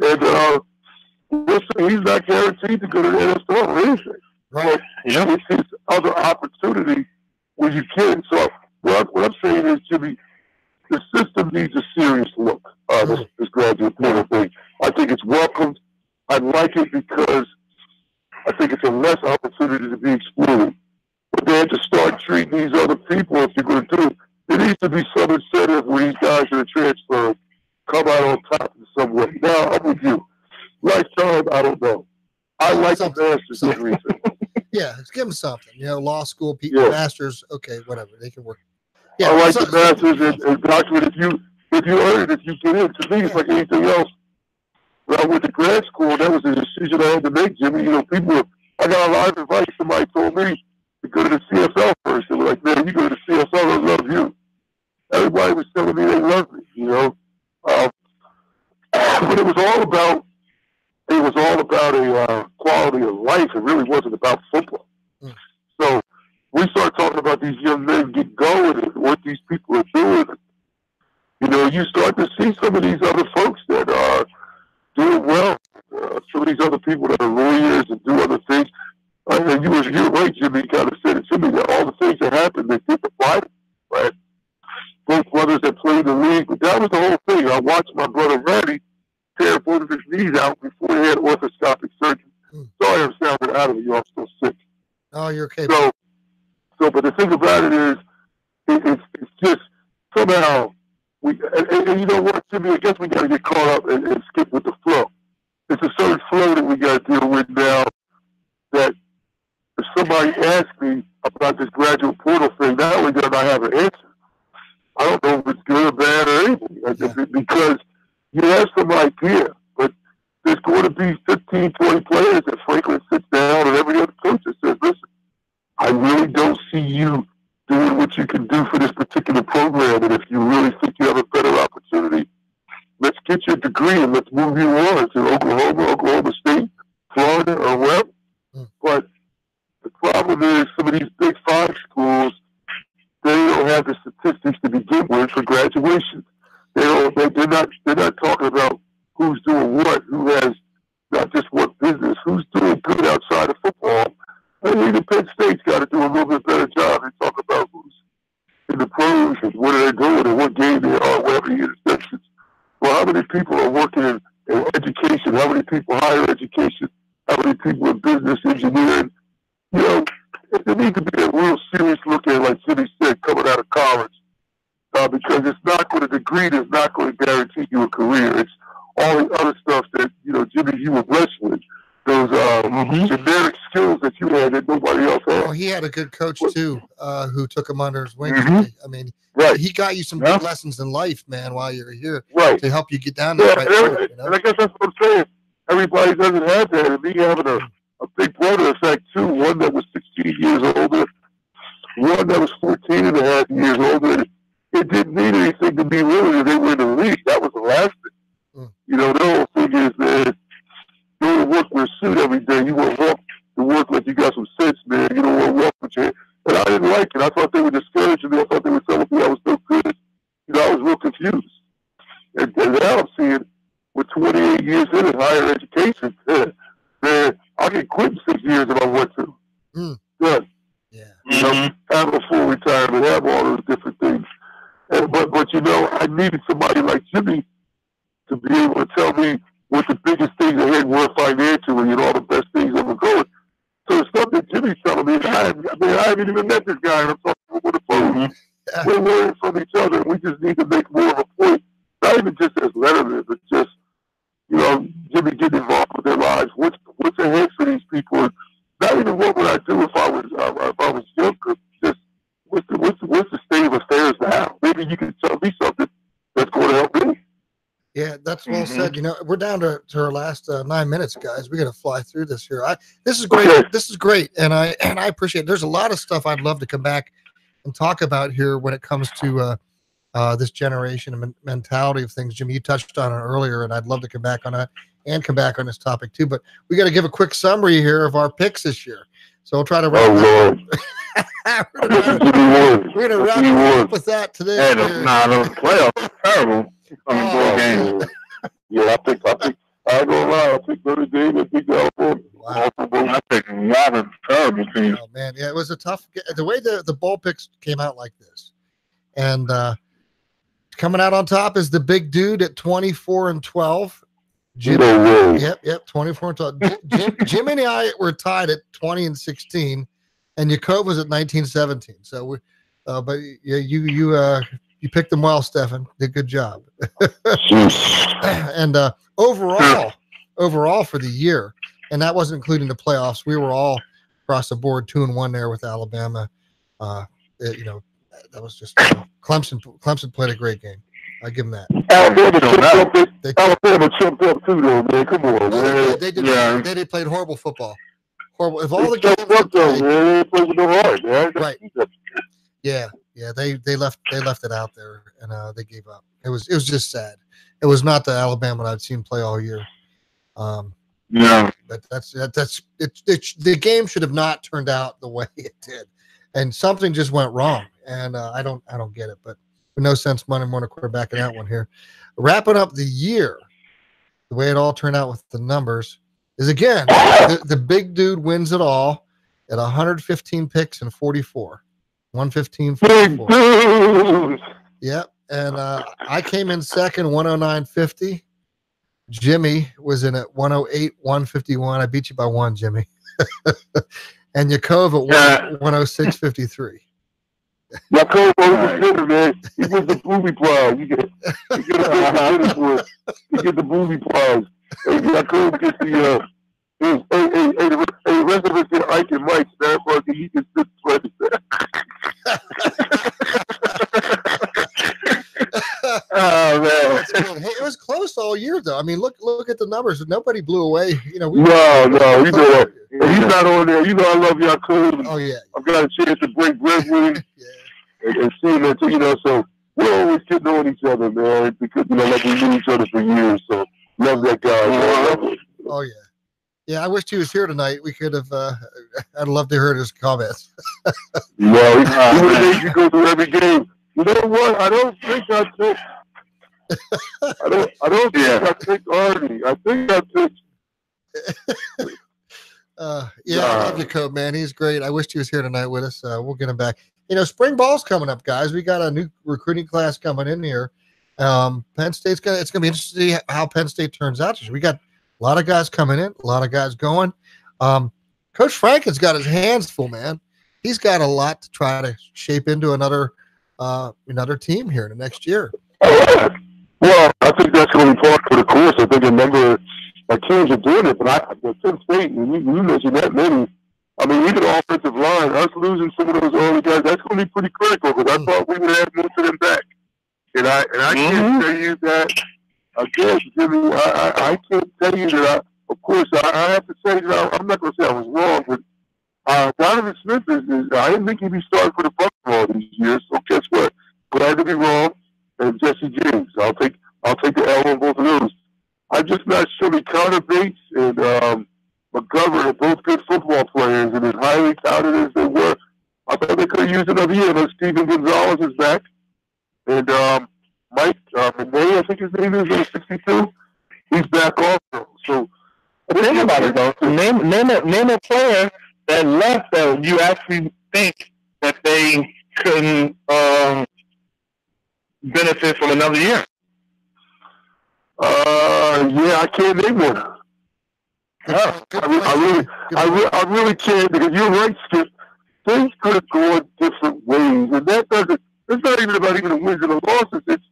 and he's not guaranteed to go to the NFL or anything. Right. It's his other opportunity where you can. So what I'm saying is, Jimmy, the system needs a serious look. This graduate portal thing. I think it's welcomed. I like it because I think it's a less opportunity to be exploited. But they have to start treating these other people, if you're going to do it. There needs to be some incentive where these guys that are transferred come out on top in some way. Now, I'm with you. Lifetime, I don't know. I like the master's degree. Yeah, give them something. You know, law school, masters, okay, whatever. They can work. Yeah, I like the masters and doctorate. If you earn it, if you get in. To me, it's like anything else. When I went to grad school, that was a decision I had to make, Jimmy. You know, I got a lot of advice. Somebody told me to go to the CFL first. They were like, man, you go to the CFL, they'll love you. Everybody was telling me they loved me, you know. But it was all about a quality of life. It really wasn't about football. So we start talking about these young men get going and what these people are doing. You know, you start to see some of these other folks that are doing well. Some of these other people that are lawyers and do other things. And you're right, Jimmy. You kind of said it to me that all the things that happened, they didn't apply, right? Both brothers that played in the league, but that was the whole thing. I watched my brother Randy tear both of his knees out before he had orthoscopic surgery. Sorry, I'm sounding out of it. I'm still sick. Oh, you're okay. So, but the thing about it is, it's just somehow and you know what, Jimmy? I guess we got to get caught up and skip with the flow. It's a certain flow that we got to deal with now. That the if somebody asks me about this graduate portal thing, not only do I not have an answer, I don't know if it's good or bad or anything, because you have some idea, but there's going to be 15, 20 players that Franklin sits down and every other coach that says, listen, I really don't see you doing what you can do for this particular program, and if you really think you have a better opportunity, let's get your degree and let's move you on to Oklahoma State, Florida, or wherever. But the problem is some of these Big Five schools, they don't have the statistics to begin with for graduation. They're not talking about who's doing what, who has not just what business, who's doing good outside of football. I think the Penn State's got to do a little bit better job. They talk about who's in the pros and what are they doing and what game they are, whatever the interceptions. Well, how many people are working in education? How many people higher education? How many people in business engineering? You know, there needs to be a real serious look at, like Jimmy said, coming out of college. Because it's not going to, degree is not going to guarantee you a career. It's all the other stuff that, you know, Jimmy, you were blessed with. Those generic skills that you had that nobody else had. Well, he had a good coach, too, who took him under his wing. I mean, he got you some good lessons in life, man, while you were here to help you get down there. And I guess that's what I'm saying. Everybody doesn't have that. And me having a big brother effect, too, one that was 16 years older, one that was 14 and a half years older. It didn't mean anything to me, really, if they were in the league. That was the last thing. You know, the whole thing is that you don't work with a suit every day. You want to walk to work like you got some sense, man. You don't want to walk with your hand. And I didn't like it. I thought they were discouraging me. I thought they were telling me I was no good. You know, I was real confused. And now I'm seeing, with 28 years in higher education, man, I could quit in 6 years if I want to. Good. Yeah. You know, have a full retirement, have all those different things. But you know, I needed somebody like Jimmy to be able to tell me what the biggest things ahead were financially and all the best things that were going. So it's something Jimmy's telling me. I haven't even met this guy, and I'm talking over the phone. We're learning from each other. We just need to make more of a point, not even just as letterman, but just, you know, Jimmy getting involved with their lives. What's ahead for these people? Not even what would I do if I was younger. Just what's the state of affairs now? Maybe you can tell me something that's going to help me. Yeah, that's well said. You know, we're down to our last 9 minutes, guys. We got to fly through this here. This is great. Okay. This is great, and I appreciate it. There's a lot of stuff I'd love to come back and talk about here when it comes to this generation and mentality of things. Jimmy, you touched on it earlier, and I'd love to come back on that and come back on this topic too. But we got to give a quick summary here of our picks this year. So we'll try to wrap we're going to wrap up with that today. Hey, the playoffs terrible. Yeah, I ain't gonna lie. I picked Notre Dame and picked Alabama. Wow. I picked a lot of terrible teams. Oh man, yeah, it was a tough. The way the bowl picks came out like this, and coming out on top is the big dude at 24-12. Jim, yep, 24-12. Jim and I were tied at 20-16, and Jacob was at 19-17. So we, but yeah, you picked them well, Stefan. Did a good job. And overall for the year, and that wasn't including the playoffs, we were all across the board 2-1 there with Alabama. You know, that was just Clemson played a great game. I give them that. Alabama jumped up too, though, man. Come on, man. They played horrible football. Horrible. If all the games they played with no heart, man. Right. Yeah. They left it out there, and they gave up. It was just sad. It was not the Alabama I've seen play all year. But that's the game should have not turned out the way it did, and something just went wrong. And I don't get it. But no sense Monday morning quarterback in that one here. Wrapping up the year, the way it all turned out with the numbers is again the big dude wins it all at 115 picks and 44. 115.44. Yep. And I came in second, 109.50. Jimmy was in at 108.151. I beat you by one, Jimmy. And Yakov at 106.53. Yakov was good, man. He was the booby prize. You get the booby prize. Yakov gets the the rest of us get Ike and Mike. That fucking you can sit play. Oh man, That's cool. Hey, it was close all year though. I mean, look at the numbers. Nobody blew away. You know, No, you know what? He's not on there. You know I love Yaakov. Oh yeah. I've got a chance to break bread with him Yeah. and see him. You know, so we're always getting on each other, man, because you know, like we knew each other for years. So love that guy. Man. Oh yeah. Yeah, I wished he was here tonight. We could have. I'd love to hear his comments. No, he would have made you go through every game. You know what? I don't think I took. I don't think I picked Artie. I think I picked. Yeah, I love Jacob, man. He's great. I wish he was here tonight with us. We'll get him back. You know, spring ball's coming up, guys. We got a new recruiting class coming in here. Penn State's it's gonna be interesting to see how Penn State turns out. We got a lot of guys coming in, a lot of guys going. Coach Franken's got his hands full, man. He's got a lot to try to shape into another team here in the next year. Well, I think that's going to be part for the course. I think a number of teams are doing it, but Penn State, and you mentioned that many. I mean, even the offensive line, us losing some of those early guys, that's going to be pretty critical because I thought we would have most of them back. And I can't tell you that, again, Jimmy, I can't tell you that, of course, I have to say that I'm not going to say I was wrong, but Donovan Smith I didn't think he'd be starting for the Bucs all these years, so guess what? But I had to be wrong. And Jesse James, I'll take the L on both of those. I'm just not sure Connor Bates and McGovern are both good football players, and as highly touted as they were, I thought they could have used another year. But Steven Gonzalez is back, and Mike Monet, I think his name is 62. He's back also. So think about it though. Name a player that left that you actually think that they couldn't benefit from another year. Yeah, I can't name one. I really can't because you're right, Skip. Things could have gone different ways, and that doesn't. It's not even about even the wins and the losses. It's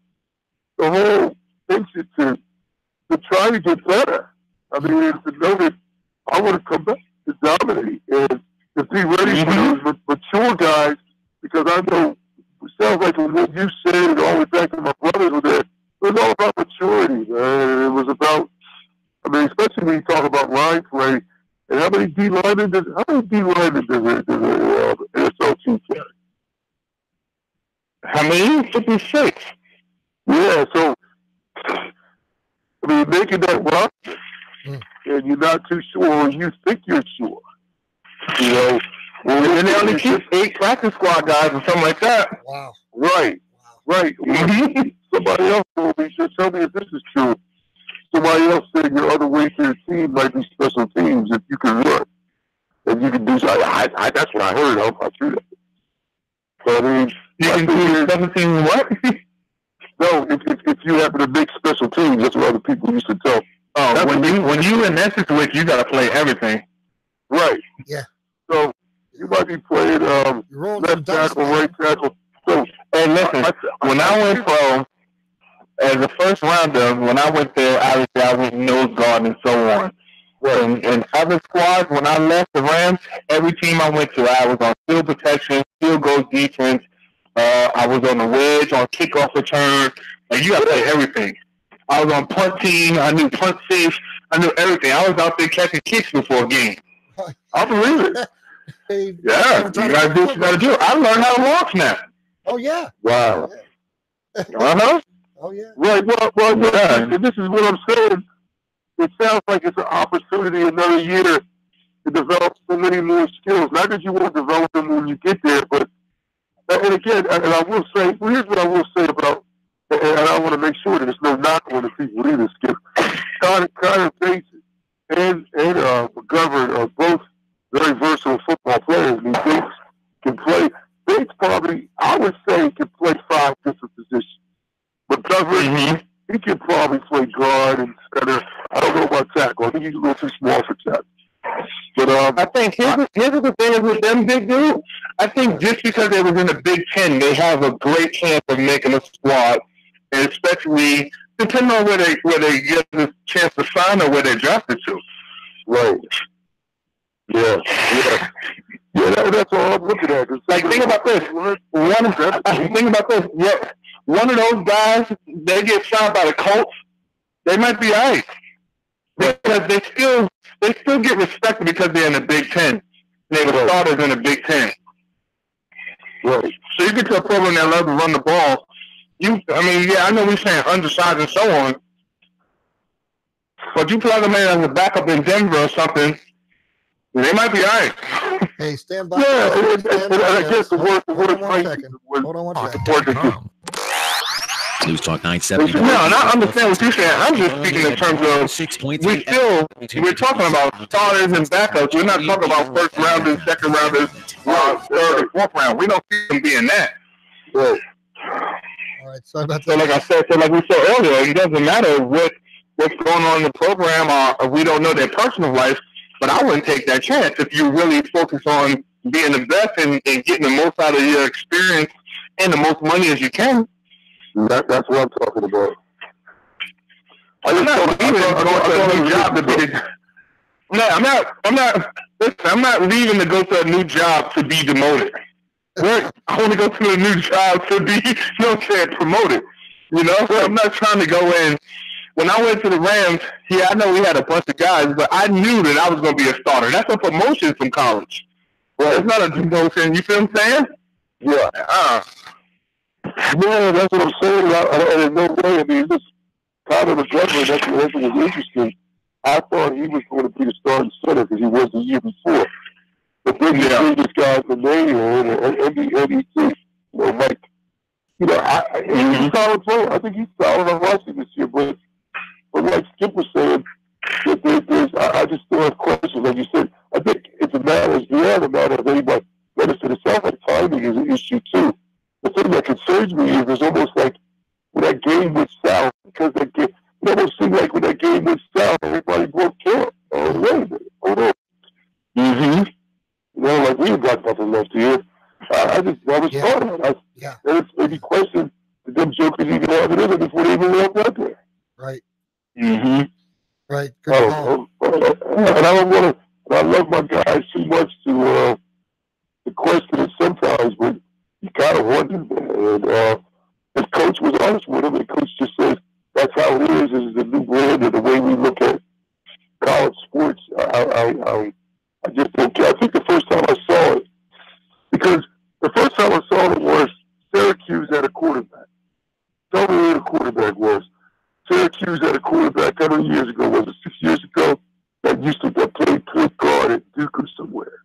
the whole thing to try to get better. I mean, to know that I want to come back to dominate and to be ready for those mature guys, because I know. It sounds like what you said, and all the way back to my brothers with it. It was all about maturity, man. It was about, I mean, especially when you talk about line play, and how many D linemen does an NFL team carry? How many? 56. Yeah, so I mean, making that roster, and you're not too sure, or you think you're sure, you know. Well, and they only keep 8 practice squad guys or something like that. Wow. Right. Somebody else told me, tell me if this is true. Somebody else said your other way to the team might be special teams if you can run. If you can do something. That's what I heard. I'm not true. So, I mean, you can do special teams what? No, if you happen to make special teams, that's what other people used to tell. Oh, when you in that situation, you got to play everything. Right. Yeah. So, you might be playing left tackle, right tackle. So, and listen, when I went pro, as a first rounder, when I went there, obviously I was nose guard and so on. And other squads, when I left the Rams, every team I went to, I was on field protection, field goal defense. I was on the wedge, on kickoff return. Like, you got to play everything. I was on punt team. I knew punt safe. I knew everything. I was out there catching kicks before a game. I believe it. Yeah, you gotta do what you gotta do. I learned how to long snap. Oh yeah. Wow. Oh yeah. Right. Well, and this is what I'm saying. It sounds like it's an opportunity another year to develop so many more skills. Not that you won't develop them when you get there, but and again, and I will say, here's what I will say about, and I want to make sure that there's no knock on the people either. Skip, Connor Bates and McGovern are both very versatile football players. I mean, Bates can play. Bates probably, I would say, can play 5 different positions. McGovern, he can probably play guard and center. I don't know about tackle. I think he's a little too small for tackle. But I think here's the thing is with them big dudes. I think just because they was in the Big Ten, they have a great chance of making a squad, and especially depending on where they get the chance to sign or where they're drafted to. Right. Yeah. Yeah. Yeah, that's all I'm looking at. Like, think about this. Think about this. Yeah, one of those guys, they get signed by the Colts, they might be all right. Because they still get respected because they're in the Big Ten. They were starters in the Big Ten. Right. So you get to a program that loves to run the ball. I know we're saying undersized and so on, but you plug them in as a backup in Denver or something, they might be all right. Hey, stand by. Yeah, I guess the word Hold on one second. Hold on one second. News Talk 970. No, and I understand what you're saying. I'm just speaking in terms of we're talking about starters and backups. We're not talking about first rounders, second rounders, third and fourth round. We don't see them being that. Right. All right. Sorry about So that. like we said earlier, it doesn't matter what's going on in the program, or we don't know their personal life. But I wouldn't take that chance if you really focus on being the best and getting the most out of your experience and the most money as you can. That's what I'm talking about. I'm not leaving to go to a new job to be. I'm not leaving to go to a new job to be demoted. Right? I want to go to a new job to be, promoted. I'm not trying to go in. When I went to the Rams, I know we had a bunch of guys, but I knew that I was going to be a starter. That's a promotion from college. Well, it's not a demotion. You feel what I'm saying? Yeah. Yeah, that's what I'm saying. In no way. I mean, this kind of a judgment. That's what was interesting. I thought he was going to be the starting center because he was the year before. But then you see this guy, the name, and Mike. He's a solid player. I think he's solid on Washington this year. But like Skip was saying, I just still have questions. Like you said, I think it's a matter of anybody. Medicine itself, like timing is an issue too. The thing that concerns me is there's almost like when that game went south, because that game, it almost seemed like when that game went south, everybody broke camp. Oh, wait a minute. Hold on. Like we ain't got nothing left here. I was starting. It made me question the them jokers even have it in it before they even walked out there. Right. Right. Good call. And I don't want to. I love my guys too much to question it sometimes, but you gotta wonder. And his coach was honest with him, and coach just said that's how it is. This is the new brand and the way we look at college sports. I just don't care. I think the first time I saw it, because the first time I saw it was Syracuse had a quarterback. Tell me who the quarterback was. Syracuse had a quarterback. How many years ago was it? 6 years ago. That used to play point guard at Duke or somewhere.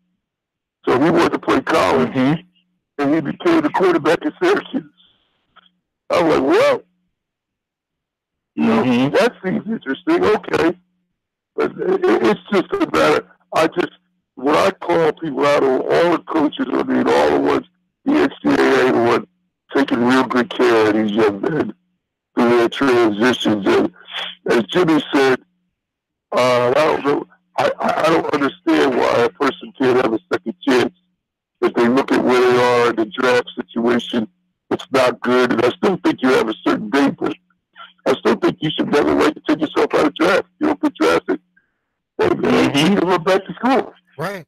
So he wanted to play college, and he became the quarterback at Syracuse. I was like, well, that seems interesting. Okay. But it's just a matter. When I call people out on all the coaches, all the ones, the NCAA, the ones taking real good care of these young men through their transitions. And as Jimmy said, I don't know. I don't understand why a person can't have a second chance if they look at where they are in the draft situation. It's not good, and I still think you have a certain date, but I still think you should never wait to take yourself out of draft. You don't get drafted. You can go back to school. Right.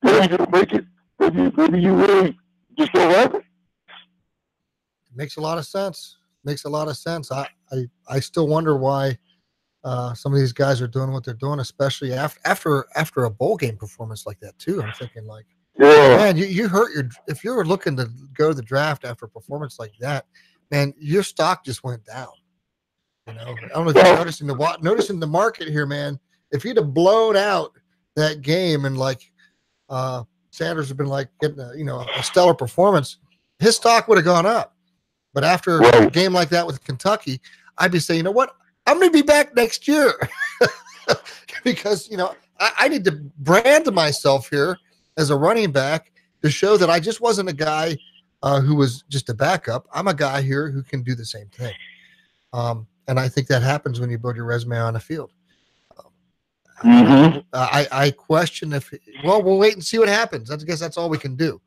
Maybe you don't make it. Maybe you really just don't have it. Makes a lot of sense. I still wonder why some of these guys are doing what they're doing, especially after a bowl game performance like that too. I'm thinking like, man, you hurt if you were looking to go to the draft after a performance like that, man, your stock just went down. I don't know if you're noticing the market here, man. If you'd have blown out that game and like Sanders had been like getting a stellar performance, his stock would have gone up. But after a game like that with Kentucky, I'd be saying, you know what? I'm going to be back next year because, I need to brand myself here as a running back to show that I just wasn't a guy who was just a backup. I'm a guy here who can do the same thing. And I think that happens when you build your resume on the field. I question we'll wait and see what happens. I guess that's all we can do.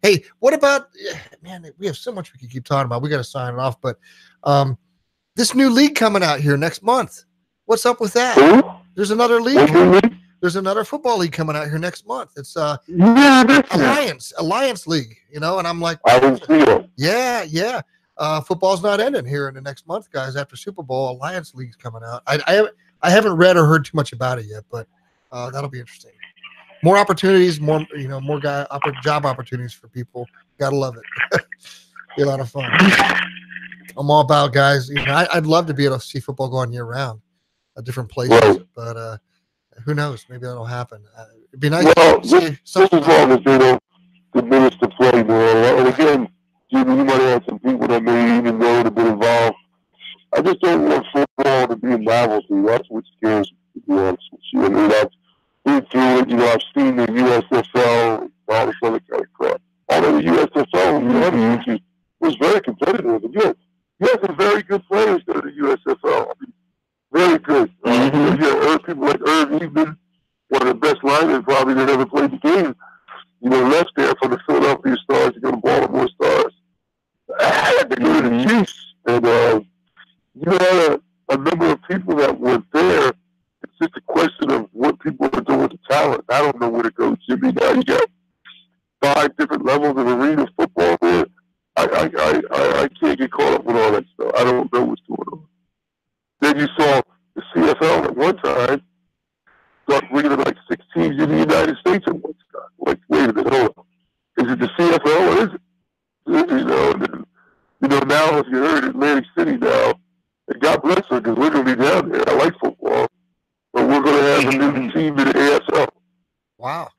Hey, what about, man, we have so much we can keep talking about. We got to sign it off, but this new league coming out here next month. What's up with that? There's another league. There's another football league coming out here next month. It's Alliance League, you know, and I'm like, I didn't see it. yeah. Football's not ending here in the next month, guys. After Super Bowl, Alliance League's coming out. I haven't read or heard too much about it yet, but that'll be interesting. More opportunities, more job opportunities for people. Gotta love it. Be a lot of fun. I'm all about, guys. You know, I'd love to be able to see football going year round at different places, right. but who knows? Maybe that'll happen. It'd be nice. Well, to see just as long as they don't diminish the play more. And again, Jimmy, you might have some people that may even know to be involved. I just don't want football to be a novelty. That's what scares me, to be honest with you. I mean, I've been through it. You know, I've seen the USFL, all this other kind of crap. Although the USFL, was very competitive. And you had some very good players that are the USFL. I mean, very good. People like Irv Eastman, one of the best linemen probably that ever played the game. You know, left there from the Philadelphia Stars to go to Baltimore Stars. I had to go to the Chiefs. And you had a number of people that were there. It's just a question of what people are doing with the talent. I don't know where to go, Jimmy. Now you got 5 different levels of arena football there. I can't get caught up with all that stuff. I don't know what's going on. Then you saw the CFL at one time start bringing like 6 teams in the United States at one time. Like, wait a minute, hold on. Is it the CFL or is it? You know, now if you heard Atlantic City now, and God bless her, because we're going to be down there. I like football. But we're going to have a new team in the ASL. Wow.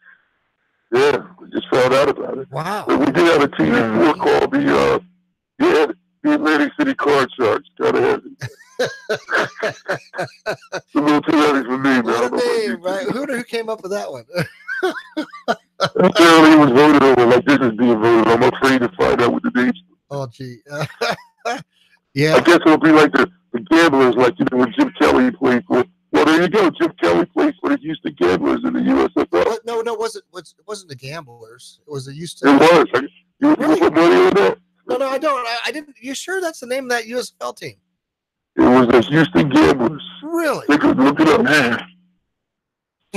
Yeah, we just found out about it. Wow. But we did have a team before called the Atlantic City Card Sharks. Gotta have it. It's a little too heavy for me, man. What a name, right? Who came up with that one? Apparently it was voted over like this is being voted. I'm afraid to find out what the names. Oh, gee. Yeah. I guess it'll be like the Gamblers, like, you know, when Jim Kelly played for. Well, there you go. Jim Kelly played for the Houston Gamblers in the USFL. No, it wasn't the Gamblers. It was the Houston. It was. You familiar with that? No, I don't. I didn't. You sure that's the name of that USFL team? It was the Houston Gamblers. Really? They could look it up, man.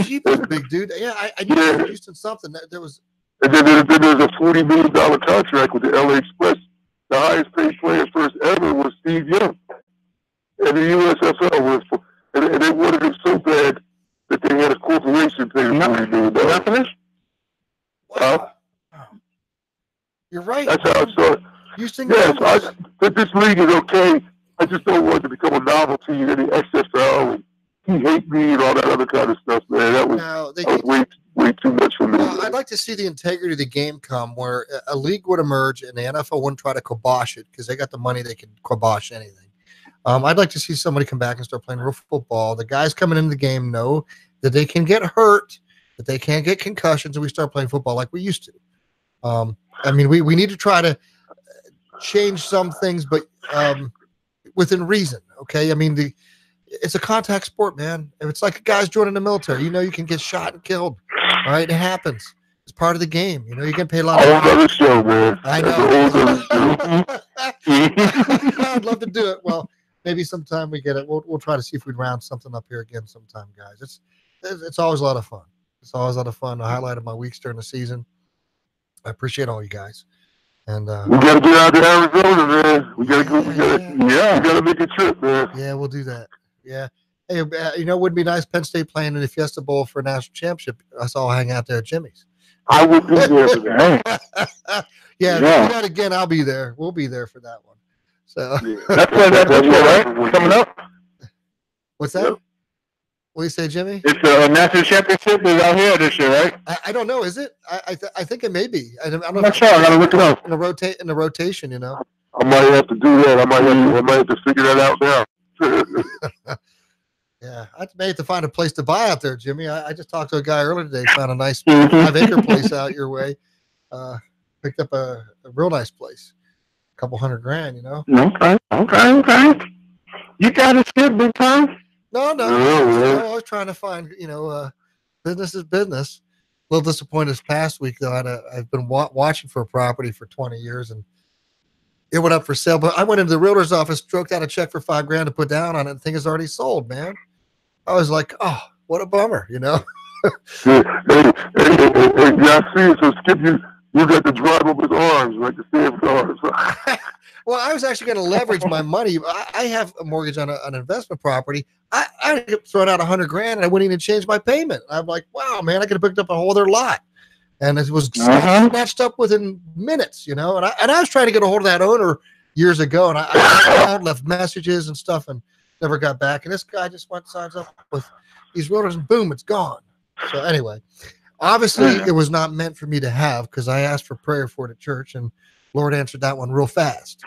She was a big dude. Yeah, I knew it was Houston something. There was. And then there's a $40 million contract with the LA Express. The highest paid player first ever was Steve Young. And the USFL was, and they wanted him so bad that they had a corporation pay him $40 million. Wow. You're right. That's how I saw it. Houston Yes, this league is okay. I just don't want it to become a novelty in the XFL. And he hate me and all that other kind of stuff, man. That was way too much for me. I'd like to see the integrity of the game come where a league would emerge and the NFL wouldn't try to kibosh it because they got the money, they can kibosh anything. I'd like to see somebody come back and start playing real football. The guys coming into the game know that they can get hurt, that they can't get concussions, and we start playing football like we used to. I mean, we need to try to change some things, but within reason, okay? I mean, it's a contact sport, man. It's like guys joining the military. You know, you can get shot and killed. All right, it happens. It's part of the game. You know, you can pay a lot of money. Another show, man. I know. I'd love to do it. Well, maybe sometime we get it. We'll try to see if we round something up here again sometime, guys. It's always a lot of fun. It's always a lot of fun. The highlight of my weeks during the season. I appreciate all you guys. And we gotta get out to Arizona, man. We gotta go. We gotta make a trip, man. Yeah, we'll do that. Yeah. Hey, you know, it would be nice Penn State playing in the Fiesta Bowl for a national championship. Us all hang out there at Jimmy's. I would be there for that. Yeah, if we do that again, I'll be there. We'll be there for that one. So that's right. Coming up. What's that? Yep. What do you say, Jimmy? It's a national championship is out here this year, right? I don't know. Is it? I think it may be. I'm not sure. I gotta look it up. In the rotation, you know. I might have to do that. I might have to figure that out now. Yeah, I may have to find a place to buy out there, Jimmy. I just talked to a guy earlier today. Found a nice 5-acre place out your way. Picked up a real nice place. A couple $100,000, you know. Okay. You got it, skip big time. No. I was trying to find, business is business. A little disappointed this past week, though. I've been watching for a property for 20 years, and it went up for sale. But I went into the realtor's office, stroked out a check for $5,000 to put down on it. The thing is already sold, man. I was like, oh, what a bummer, you know. Hey, yeah, I see it. So Skip, you got to drive up his arms, like the same arms. Well, I was actually going to leverage my money. I have a mortgage on an investment property. I thrown out $100,000 and I wouldn't even change my payment. I'm like, wow, man, I could have picked up a whole other lot. And it was snatched up within minutes, you know. And I was trying to get a hold of that owner years ago, and I left messages and stuff and never got back. And this guy just signs up with these realtors, and boom, it's gone. So anyway, obviously it was not meant for me to have, because I asked for prayer for it at church, and Lord answered that one real fast.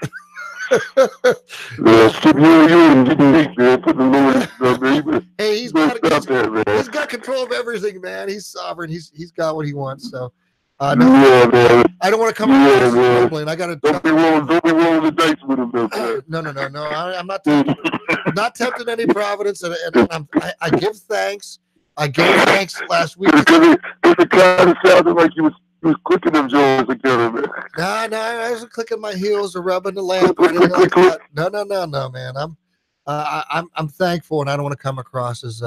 Yeah, Skip, you getting deep, man. Put the Lord in stuff, man. Hey, he's got control of everything, man. He's sovereign. He's got what he wants. So, no, man. I don't want to come across grumbling. I got to. Don't be rolling the dice with him, though, man. No. I'm not tempting any providence, and I give thanks. I gave thanks last week. Because it kind of sounded like you was clicking them jaws together, man. No, I wasn't clicking my heels or rubbing the lamp or anything like that. No, man. I'm thankful, and I don't want to come across as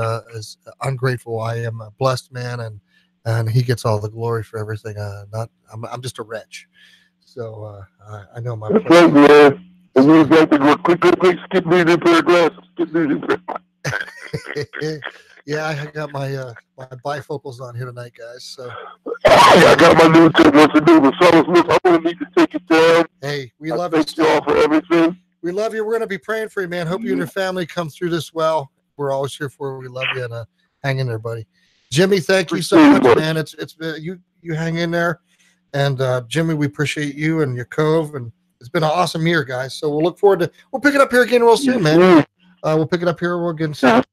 ungrateful. I am a blessed man, and He gets all the glory for everything. I'm just a wretch. So I know my. That's right, man. And you got to go quick, Skip me in pair of glasses. Skip me in pair. Yeah, I got my bifocals on here tonight, guys. So I got my new tip. What's to do? But Fellas, I'm gonna need to take it down. Hey, we love you. Thank you all for everything. We love you. We're gonna be praying for you, man. Hope you and your family come through this well. We're always here for you. We love you, and hang in there, buddy. Jimmy, thank you so much, man. It's you hang in there, and Jimmy, we appreciate you and your cove, and it's been an awesome year, guys. So we'll look forward to pick it up here again real soon, man. We'll pick it up here again soon.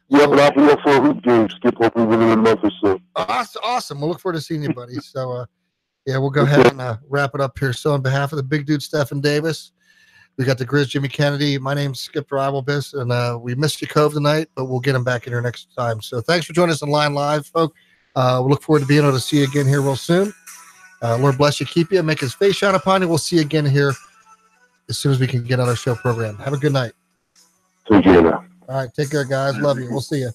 Yeah, but I'll be up for a hoop game, Skip, hopefully within a month or so. Awesome. We'll look forward to seeing you, buddy. So, yeah, we'll go ahead and wrap it up here. So, on behalf of the big dude, Stephen Davis, we got the Grizz, Jimmy Kennedy. My name's Skip Rivalbis, and we missed you, Cove, tonight, but we'll get him back in here next time. So, thanks for joining us on Line Live, folks. We'll look forward to being able to see you again here real soon. Lord bless you, keep you, make His face shine upon you. We'll see you again here as soon as we can get on our show program. Have a good night. Take care now. All right, take care, guys. Love you. We'll see you.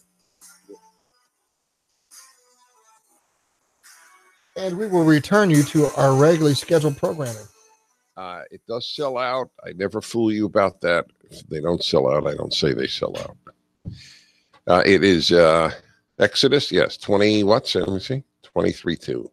And we will return you to our regularly scheduled programming. It does sell out. I never fool you about that. If they don't sell out, I don't say they sell out. It is Exodus, yes, 20 what? Let me see. 23-2.